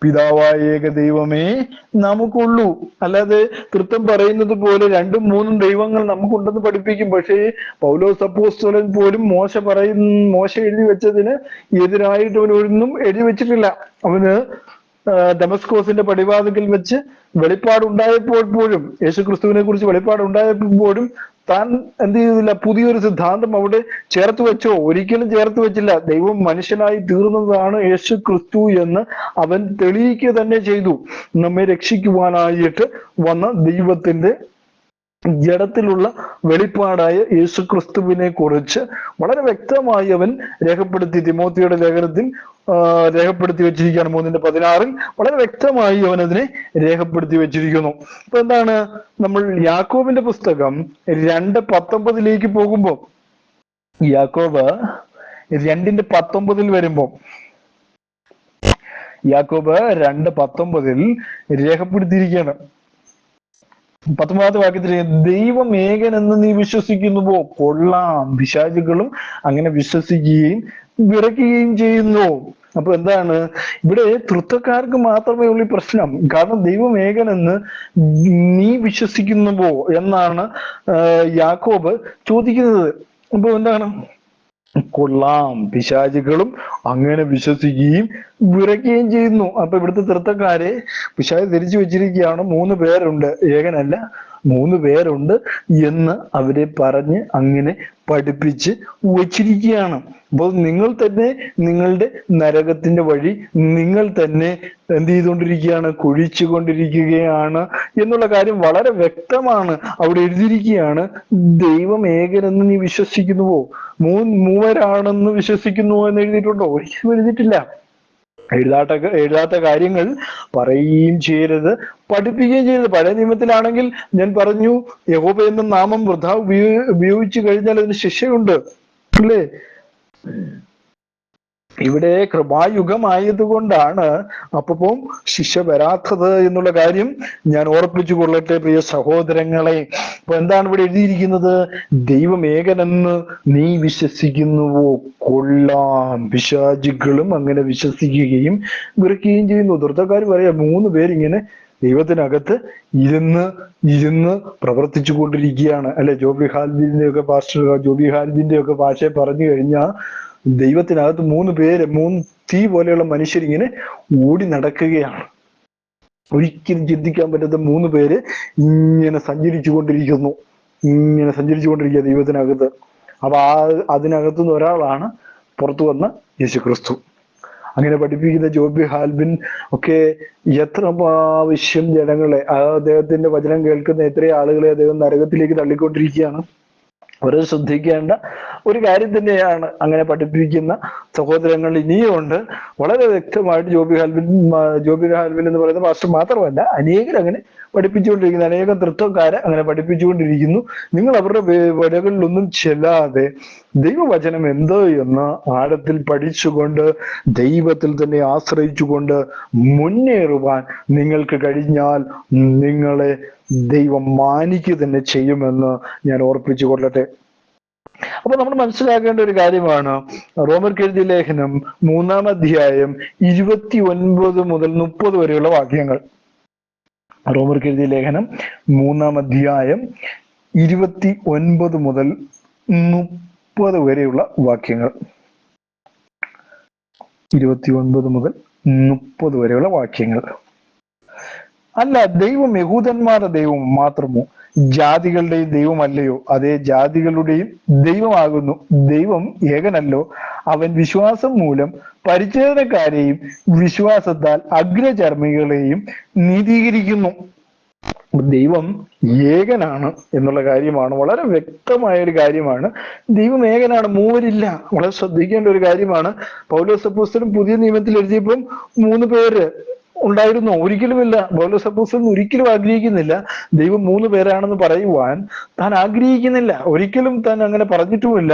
പിതാവായ ഏക ദൈവമേ നമുക്കുള്ളൂ. അല്ലാതെ തൃത്വം പറയുന്നത് പോലെ 2-3 ദൈവങ്ങൾ നമുക്കുണ്ടെന്ന് പഠിപ്പിക്കും. പക്ഷേ പൗലോസ് അപ്പോസ്തലൻ പോലും മോശ എഴുതി വെച്ചതിന് എതിരായിട്ട് അവനൊന്നും എഴുതി വെച്ചിട്ടില്ല. അവന് ദമസ്കോസിന്റെ പടിവാതിക്കൽ വെച്ച് വെളിപ്പാടുണ്ടായപ്പോൾ പോലും, യേശു ക്രിസ്തുവിനെ കുറിച്ച് വെളിപ്പാടുണ്ടായപ്പോഴും താൻ എന്ത് ചെയ്തില്ല? പുതിയൊരു സിദ്ധാന്തം അവിടെ ചേർത്ത് വെച്ചോ? ഒരിക്കലും ചേർത്ത് വെച്ചില്ല. ദൈവം മനുഷ്യനായി തീർന്നതാണ് യേശു ക്രിസ്തു എന്ന് അവൻ തെളിയിക്കുക തന്നെ ചെയ്തു. നമ്മെ രക്ഷിക്കുവാനായിട്ട് വന്ന ദൈവത്തിന്റെ ജഡത്തിലുള്ള വെളിപ്പാടായ യേശു ക്രിസ്തുവിനെ കുറിച്ച് വളരെ വ്യക്തമായി അവൻ രേഖപ്പെടുത്തി. തിമോത്തിയുടെ ലേഖനത്തിൽ രേഖപ്പെടുത്തി വെച്ചിരിക്കുകയാണ്. 3:16 വളരെ വ്യക്തമായി അവൻ അതിനെ രേഖപ്പെടുത്തി വെച്ചിരിക്കുന്നു. അപ്പൊ എന്താണ്? നമ്മൾ യാക്കോബിന്റെ പുസ്തകം 2:19 പോകുമ്പോ, യാക്കോബ് 2:19 വരുമ്പോ, യാക്കോബ് 2:19 രേഖപ്പെടുത്തിയിരിക്കുകയാണ്. 19-ാമത്തെ വാക്യത്തിൽ, ദൈവം ഏകനെന്ന് നീ വിശ്വസിക്കുന്നുവോ? കൊള്ളാം, പിശാചുക്കളും അങ്ങനെ വിശ്വസിക്കുകയും വിറയ്ക്കുകയും ചെയ്യുന്നു. അപ്പൊ എന്താണ് ഇവിടെ? തൃത്വക്കാർക്ക് മാത്രമേ ഉള്ളൂ ഈ പ്രശ്നം. കാരണം ദൈവം ഏകനെന്ന് നീ വിശ്വസിക്കുന്നുവോ എന്നാണ് യാക്കോബ് ചോദിക്കുന്നത്. അപ്പൊ എന്താണ്? കൊള്ളാം, പിശാചുക്കളും അങ്ങനെ വിശ്വസിക്കുകയും വിറയ്ക്കുകയും ചെയ്യുന്നു. അപ്പൊ ഇവിടുത്തെ തൃത്വക്കാരെ പിശാച് തിരിച്ചു വെച്ചിരിക്കുകയാണ്. 3 പേരുണ്ട്, ഏകനല്ല 3 പേരുണ്ട് എന്ന് അവരെ പറഞ്ഞ് അങ്ങനെ പഠിപ്പിച്ച് വച്ചിരിക്കുകയാണ്. അപ്പോൾ നിങ്ങൾ തന്നെ നിങ്ങളുടെ നരകത്തിന്റെ വഴി നിങ്ങൾ തന്നെ എന്ത് ചെയ്തുകൊണ്ടിരിക്കുകയാണ്? കുഴിച്ചുകൊണ്ടിരിക്കുകയാണ് എന്നുള്ള കാര്യം വളരെ വ്യക്തമാണ്. അവിടെ എഴുതിയിരിക്കുകയാണ്, ദൈവം ഏകനെന്ന് നീ വിശ്വസിക്കുന്നുവോ? മൂവരാണെന്ന് വിശ്വസിക്കുന്നുവോ എന്ന് എഴുതിയിട്ടുണ്ടോ? ഒരിക്കലും എഴുതിയിട്ടില്ല. എഴുതാത്ത കാര്യങ്ങൾ പറയുകയും ചെയ്യരുത്, പഠിപ്പിക്കുകയും ചെയ്യരുത്. പഴയ നിയമത്തിലാണെങ്കിൽ ഞാൻ പറഞ്ഞു, യഹോവ എന്ന നാമം വൃഥാ ഉപയോഗിച്ചു കഴിഞ്ഞാൽ അതിന് ശിക്ഷയുണ്ട്, അല്ലേ? ഇവിടെ കൃപായുഗമായത് കൊണ്ടാണ് അപ്പം ശിക്ഷ വരാത്തത് എന്നുള്ള കാര്യം ഞാൻ ഓർപ്പിച്ചു കൊള്ളട്ടെ പ്രിയ സഹോദരങ്ങളെ. അപ്പൊ എന്താണ് ഇവിടെ എഴുതിയിരിക്കുന്നത്? ദൈവം ഏകനെന്ന് നീ വിശ്വസിക്കുന്നുവോ? കൊള്ളാം, പിശാചുക്കളും അങ്ങനെ വിശ്വസിക്കുകയും വിറയ്ക്കുകയും ചെയ്യുന്നു. തൃത്വക്കാർ പറയാ 3 പേരിങ്ങനെ ദൈവത്തിനകത്ത് ഇരുന്ന് പ്രവർത്തിച്ചു കൊണ്ടിരിക്കുകയാണ്, അല്ലെ? ജോബി ഹാൽബിന്റെ ഒക്കെ ഭാഷയെ പറഞ്ഞു കഴിഞ്ഞാൽ ദൈവത്തിനകത്ത് 3 പേര്, 3 തീ പോലെയുള്ള മനുഷ്യരിങ്ങനെ ഓടി നടക്കുകയാണ്. ഒരിക്കലും ചിന്തിക്കാൻ പറ്റാത്ത 3 പേര് ഇങ്ങനെ സഞ്ചരിച്ചു കൊണ്ടിരിക്കുക ദൈവത്തിനകത്ത്. അപ്പൊ അതിനകത്തുനിന്ന് ഒരാളാണ് പുറത്തു വന്ന് യേശു ക്രിസ്തു. അങ്ങനെ പഠിപ്പിക്കുന്ന ജോബി ഹാൽബിൻ ഒക്കെ എത്ര പ്രാവശ്യം ജനങ്ങളെ, അദ്ദേഹത്തിന്റെ വചനം കേൾക്കുന്ന എത്രയോ ആളുകളെ അദ്ദേഹം നരകത്തിലേക്ക് തള്ളിക്കൊണ്ടിരിക്കുകയാണ്. അവരെ ശ്രദ്ധിക്കേണ്ട ഒരു കാര്യം തന്നെയാണ്. അങ്ങനെ പഠിപ്പിക്കുന്ന സഹോദരങ്ങൾ ഇനിയും ഉണ്ട്. വളരെ വ്യക്തമായിട്ട് ജോബി ഹാൽബിൻ എന്ന് പറയുന്ന പാസ്റ്റർ മാത്രമല്ല, അനേകർ അങ്ങനെ പഠിപ്പിച്ചുകൊണ്ടിരിക്കുന്നു. അനേകം തൃത്വക്കാരെ അങ്ങനെ പഠിപ്പിച്ചുകൊണ്ടിരിക്കുന്നു. നിങ്ങൾ അവരുടെ വരകളിലൊന്നും ചെല്ലാതെ ദൈവവചനം എന്തോ എന്ന് ആഴത്തിൽ പഠിച്ചുകൊണ്ട് ദൈവത്തിൽ തന്നെ ആശ്രയിച്ചുകൊണ്ട് മുന്നേറുവാൻ നിങ്ങൾക്ക് കഴിഞ്ഞാൽ നിങ്ങളെ ദൈവം മാനിക്കുക തന്നെ ചെയ്യുമെന്ന് ഞാൻ ഓർപ്പിച്ചു കൊള്ളട്ടെ. അപ്പൊ നമ്മൾ മനസ്സിലാക്കേണ്ട ഒരു കാര്യമാണ്, റോമർക്ക് എഴുതിയ ലേഖനം 3-ാം അധ്യായം 29 മുതൽ 30 വരെയുള്ള വാക്യങ്ങൾ. റോമർക്ക് എഴുതിയ ലേഖനം 3-ാം അധ്യായം 29 മുതൽ 30 വരെയുള്ള വാക്യങ്ങൾ. 29 മുതൽ 30 വരെയുള്ള വാക്യങ്ങൾ. അല്ല, ദൈവം യഹൂദന്മാരുടെ ദൈവം മാത്രമോ? ജാതികളുടെയും ദൈവമല്ലയോ? അതേ, ജാതികളുടെയും ദൈവമാകുന്നു. ദൈവം ഏകനല്ലോ? അവൻ വിശ്വാസം മൂലം പരിച്ഛേദനക്കാരെയും വിശ്വാസത്താൽ അഗ്രചർമ്മികളെയും നീതീകരിക്കുന്നു. ദൈവം ഏകനാണ് എന്നുള്ള കാര്യമാണ്, വളരെ വ്യക്തമായ ഒരു കാര്യമാണ്. ദൈവം ഏകനാണ്, മൂവരില്ല. വളരെ ശ്രദ്ധിക്കേണ്ട ഒരു കാര്യമാണ്. പൗലോസ് അപ്പോസ്തലൻ പുതിയ നിയമത്തിൽ എഴുതിയപ്പം 3 പേര് ഉണ്ടായിരുന്നു? ഒരിക്കലുമില്ല. പൗലോസ് അപ്പോസ്തലൻ ഒരിക്കലും ആഗ്രഹിക്കുന്നില്ല ദൈവം 3 പേരാണെന്ന് പറയുവാൻ. താൻ ആഗ്രഹിക്കുന്നില്ല, ഒരിക്കലും താൻ അങ്ങനെ പറഞ്ഞിട്ടുമില്ല.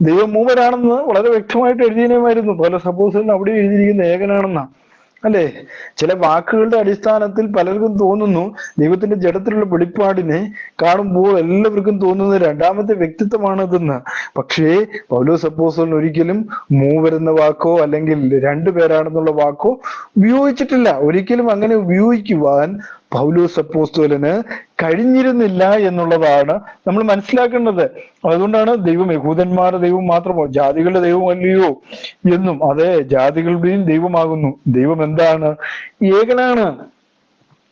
ദൈവം 3 പേരാണെന്ന് വളരെ വ്യക്തമായിട്ട് എഴുതിയനുമായിരുന്നു. പൗലോസ് അപ്പോസ്തലൻ അവിടെ എഴുതിയിരിക്കുന്ന ഏകനാണെന്നാ, അല്ലെ? ചില വാക്കുകളുടെ അടിസ്ഥാനത്തിൽ പലർക്കും തോന്നുന്നു ദൈവത്തിന്റെ ജഡത്തിലുള്ള വെളിപ്പാടിനെ കാണുമ്പോൾ എല്ലാവർക്കും തോന്നുന്നത് 2ാമത്തെ വ്യക്തിത്വമാണിതെന്ന്. പക്ഷേ പൗലോസ് അപ്പോസ്തലൻ ഒരിക്കലും 3 എന്ന വാക്കോ അല്ലെങ്കിൽ 2 പേരാണെന്നുള്ള വാക്കോ ഉപയോഗിച്ചിട്ടില്ല. ഒരിക്കലും അങ്ങനെ ഉപയോഗിക്കുവാൻ പൗലോസ് അപ്പോസ്തലന് കഴിഞ്ഞിരുന്നില്ല എന്നുള്ളതാണ് നമ്മൾ മനസ്സിലാക്കേണ്ടത്. അതുകൊണ്ടാണ് ദൈവം യഹൂദന്മാരുടെ ദൈവം മാത്രമോ ജാതികളുടെ ദൈവം അല്ലയോ എന്നും. അതെ, ജാതികളുടെയും ദൈവമാകുന്നു. ദൈവം എന്താണ്? ഏകനാണ്,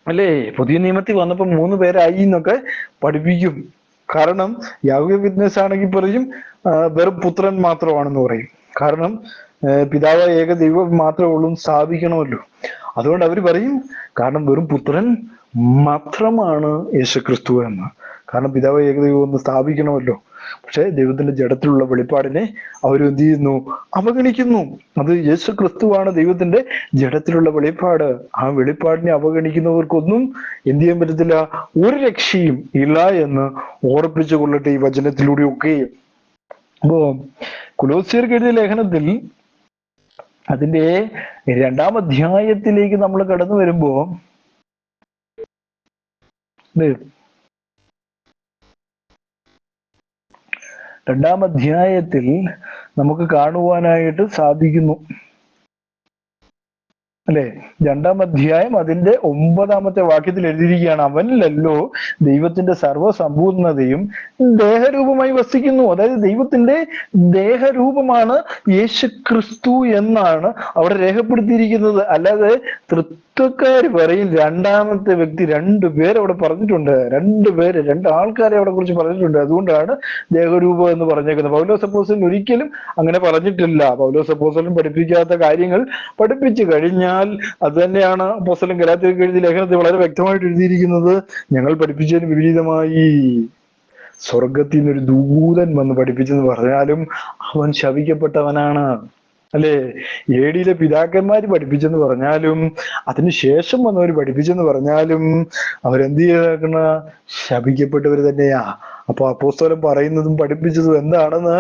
അല്ലേ? പുതിയ നിയമത്തിൽ വന്നപ്പോ 3 പേരായി എന്നൊക്കെ പഠിപ്പിക്കും. കാരണം യാഹോവ വിറ്റ്നസ് ആണെങ്കിൽ പറയും വെറും പുത്രൻ മാത്രമാണെന്ന് പറയും. കാരണം പിതാവ് ഏക ദൈവം മാത്രമേ ഉള്ളൂ സ്ഥാപിക്കണമല്ലോ. അതുകൊണ്ട് അവർ പറയും കാരണം വെറും പുത്രൻ മാത്രമാണ് യേശുക്രിസ്തു എന്ന്. കാരണം പിതാവ് ഏകദൈവം ഒന്ന് സ്ഥാപിക്കണമല്ലോ. പക്ഷെ ദൈവത്തിന്റെ ജഡത്തിലുള്ള വെളിപ്പാടിനെ അവർ എന്ത് ചെയ്യുന്നു? അവഗണിക്കുന്നു. അത് യേശു ക്രിസ്തുവാണ് ദൈവത്തിന്റെ ജഡത്തിലുള്ള വെളിപ്പാട്. ആ വെളിപ്പാടിനെ അവഗണിക്കുന്നവർക്കൊന്നും എന്ത് ചെയ്യാൻ പറ്റത്തില്ല, ഒരു രക്ഷയും ഇല്ല എന്ന് ഓർപ്പിച്ചു കൊള്ളട്ടെ ഈ വചനത്തിലൂടെയൊക്കെ. അപ്പോ കൊലോസ്യർക്ക് എഴുതിയ ലേഖനത്തിൽ അതിന്റെ 2-ാം അധ്യായത്തിലേക്ക് നമ്മൾ കടന്നു വരുമ്പോ 2-ാം അധ്യായത്തിൽ നമുക്ക് കാണുവാനായിട്ട് സാധിക്കുന്നു, അല്ലെ? 2-ാം അധ്യായം അതിന്റെ 9-ാമത്തെ വാക്യത്തിൽ എഴുതിയിരിക്കുകയാണ്, അവനിലല്ലോ ദൈവത്തിന്റെ സർവ്വസമ്പൂർണതയും ദേഹരൂപമായി വസിക്കുന്നു. അതായത് ദൈവത്തിന്റെ ദേഹരൂപമാണ് യേശു ക്രിസ്തു എന്നാണ് അവിടെ രേഖപ്പെടുത്തിയിരിക്കുന്നത്. അല്ലാതെ തൃത്വക്കാര് പറയും 2ാമത്തെ വ്യക്തി 2 പേര് അവിടെ പറഞ്ഞിട്ടുണ്ട്. 2 ആൾക്കാരെ അവിടെ കുറിച്ച് പറഞ്ഞിട്ടുണ്ട്. അതുകൊണ്ടാണ് ദേഹരൂപം എന്ന് പറഞ്ഞേക്കുന്നത്. പൗലോസ് അപ്പോസ്തലൻ ഒരിക്കലും അങ്ങനെ പറഞ്ഞിട്ടില്ല. പൗലോസ് അപ്പോസ്തലൻ പഠിപ്പിക്കാത്ത കാര്യങ്ങൾ പഠിപ്പിച്ചു കഴിഞ്ഞാൽ അത് തന്നെയാണ് അപ്പോസ്തലൻ ഗലാത്യർക്ക് എഴുതിയ ലേഖനത്തിൽ വളരെ വ്യക്തമായിട്ട് എഴുതിയിരിക്കുന്നത്. ഞങ്ങൾ പഠിപ്പിച്ചതിന് വിപരീതമായി സ്വർഗത്തിൽ നിന്നൊരു ദൂതൻ വന്ന് പഠിപ്പിച്ചെന്ന് പറഞ്ഞാലും അവൻ ശപിക്കപ്പെട്ടവനാണ്, അല്ലെ? ഏടിയിലെ പിതാക്കന്മാര് പഠിപ്പിച്ചെന്ന് പറഞ്ഞാലും അതിനുശേഷം വന്നവർ പഠിപ്പിച്ചെന്ന് പറഞ്ഞാലും അവരെന്ത് ചെയ്തേക്കണ? ശപിക്കപ്പെട്ടവർ തന്നെയാ. അപ്പൊ അപ്പോസ്തലൻ പറയുന്നതും പഠിപ്പിച്ചതും എന്താണെന്ന്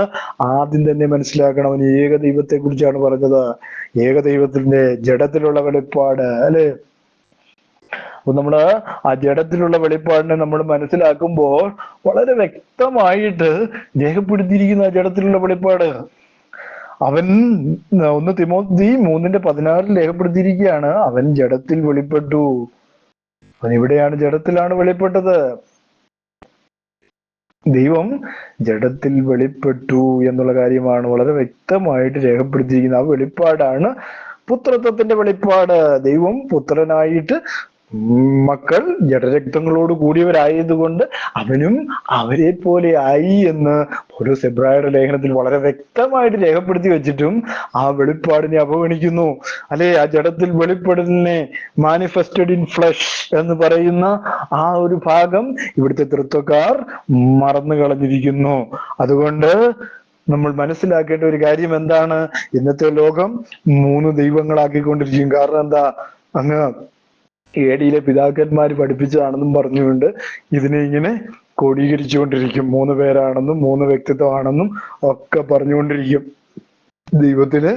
ആദ്യം തന്നെ മനസ്സിലാക്കണം. അവൻ ഏക ദൈവത്തെ കുറിച്ചാണ് പറഞ്ഞത്, ഏകദൈവത്തിന്റെ ജഡത്തിലുള്ള വെളിപ്പാട്, അല്ലെ? അപ്പൊ നമ്മള് ആ ജഡത്തിലുള്ള വെളിപ്പാടിനെ നമ്മൾ മനസ്സിലാക്കുമ്പോൾ വളരെ വ്യക്തമായിട്ട് രേഖപ്പെടുത്തിയിരിക്കുന്ന ആ ജഡത്തിലുള്ള വെളിപ്പാട് അവൻ 1 തിമോത്തി 3:16 രേഖപ്പെടുത്തിയിരിക്കുകയാണ്. അവൻ ജഡത്തിൽ വെളിപ്പെട്ടു. അവൻ എവിടെയാണ്? ജഡത്തിലാണ് വെളിപ്പെട്ടത്. ദൈവം ജഡത്തിൽ വെളിപ്പെട്ടു എന്നുള്ള കാര്യമാണ് വളരെ വ്യക്തമായിട്ട് രേഖപ്പെടുത്തിയിരിക്കുന്നത്. ആ വെളിപ്പാടാണ് പുത്രത്വത്തിന്റെ വെളിപ്പാട്. ദൈവം പുത്രനായിട്ട് മക്കൾ ജഡരക്തങ്ങളോട് കൂടിയവരായതുകൊണ്ട് അവനും അവരെ പോലെ ആയി എന്ന് പൗലോസ് എബ്രായരുടെ ലേഖനത്തിൽ വളരെ വ്യക്തമായിട്ട് രേഖപ്പെടുത്തി വെച്ചിട്ടും ആ വെളിപ്പാടിനെ അവഗണിക്കുന്നു. അല്ലെ, ആ ജഡത്തിൽ വെളിപ്പെടുന്നതിനെ മാനിഫെസ്റ്റഡ് ഇൻ ഫ്ലഷ് എന്ന് പറയുന്ന ആ ഒരു ഭാഗം ഇവിടുത്തെ തൃത്വക്കാർ മറന്നു കളഞ്ഞിരിക്കുന്നു. അതുകൊണ്ട് നമ്മൾ മനസ്സിലാക്കേണ്ട ഒരു കാര്യം എന്താണ്? ഇന്നത്തെ ലോകം 3 ദൈവങ്ങളാക്കിക്കൊണ്ടിരിക്കും. കാരണം എന്താ? അങ്ങ് ഏടിയിലെ പിതാക്കന്മാർ പഠിപ്പിച്ചതാണെന്നും പറഞ്ഞുകൊണ്ട് ഇതിനെ ഇങ്ങനെ ക്രോഡീകരിച്ചുകൊണ്ടിരിക്കും. 3 പേരാണെന്നും 3 വ്യക്തിത്വമാണെന്നും ഒക്കെ പറഞ്ഞുകൊണ്ടിരിക്കും. ദൈവത്തിന്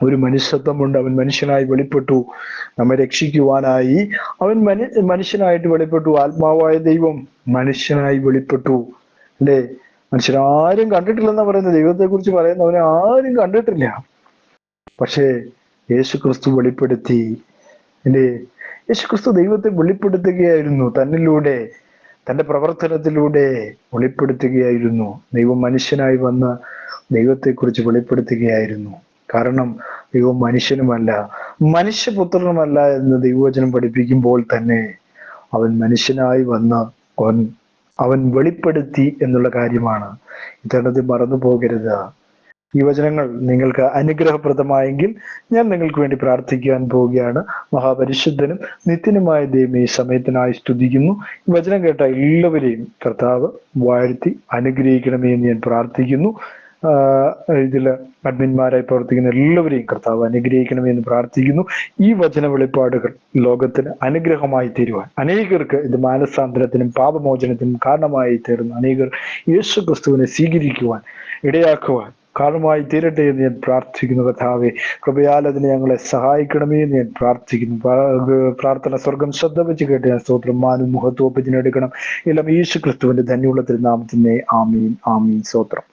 ഒരു മനുഷ്യത്വമുണ്ട്. അവൻ മനുഷ്യനായി വെളിപ്പെട്ടു, നമ്മെ രക്ഷിക്കുവാനായി അവൻ മനുഷ്യനായിട്ട് വെളിപ്പെട്ടു. ആത്മാവായ ദൈവം മനുഷ്യനായി വെളിപ്പെട്ടു. അല്ലേ? മനുഷ്യരാരും കണ്ടിട്ടില്ലെന്നാ പറയുന്നത്. ദൈവത്തെ കുറിച്ച് പറയുന്നവനെ ആരും കണ്ടിട്ടില്ല. പക്ഷേ യേശു ക്രിസ്തു വെളിപ്പെടുത്തി. അല്ലേ? യേശു ക്രിസ്തു ദൈവത്തെ വെളിപ്പെടുത്തുകയായിരുന്നു. തന്നിലൂടെ, തന്റെ പ്രവർത്തനത്തിലൂടെ വെളിപ്പെടുത്തുകയായിരുന്നു. ദൈവം മനുഷ്യനായി വന്ന് ദൈവത്തെക്കുറിച്ച് വെളിപ്പെടുത്തുകയായിരുന്നു. കാരണം ദൈവം മനുഷ്യനുമല്ല, മനുഷ്യപുത്രനുമല്ല എന്ന് ദൈവവചനം പഠിപ്പിക്കുമ്പോൾ തന്നെ അവൻ മനുഷ്യനായി വന്ന് അവൻ വെളിപ്പെടുത്തി എന്നുള്ള കാര്യമാണ്. ഇതത് മറന്നു പോകരുത്. ഈ വചനങ്ങൾ നിങ്ങൾക്ക് അനുഗ്രഹപ്രദമായെങ്കിൽ ഞാൻ നിങ്ങൾക്ക് വേണ്ടി പ്രാർത്ഥിക്കാൻ പോവുകയാണ്. മഹാപരിശുദ്ധനും നിത്യനുമായ ദൈവം ഈ സമയത്തിനായി സ്തുതിക്കുന്നു. ഈ വചനം കേട്ട എല്ലാവരെയും കർത്താവ് വാഴ്ത്തി അനുഗ്രഹിക്കണമേ എന്ന് ഞാൻ പ്രാർത്ഥിക്കുന്നു. ഇതില് അഡ്മിന്മാരായി പ്രവർത്തിക്കുന്ന എല്ലാവരെയും കർത്താവ് അനുഗ്രഹിക്കണമേ എന്ന് പ്രാർത്ഥിക്കുന്നു. ഈ വചന വെളിപ്പാടുകൾ ലോകത്തിന് അനുഗ്രഹമായി തീരുവാൻ, അനേകർക്ക് ഇത് മാനസാന്തരത്തിനും പാപമോചനത്തിനും കാരണമായി തീർന്നു അനേകർ യേശു ക്രിസ്തുവിനെ സ്വീകരിക്കുവാൻ ഇടയാക്കുവാൻ കാരണമായി തീരട്ടെ എന്ന് ഞാൻ പ്രാർത്ഥിക്കുന്നു. കർത്താവേ, കൃപയാൽ അതിനെ ഞങ്ങളെ സഹായിക്കണമേ എന്ന് ഞാൻ പ്രാർത്ഥിക്കുന്നു. പ്രാർത്ഥന സ്വർഗം ശ്രദ്ധ വെച്ച് കേട്ട് ഞാൻ സ്തോത്രം മാനും മുഖത്തോപ്പത്തിനെടുക്കണം. എല്ലാം യേശു ക്രിസ്തുവിന്റെ ധന്യമുള്ള തിരുനാമത്തിനെ ആമീൻ ആമീൻ. സ്തോത്രം.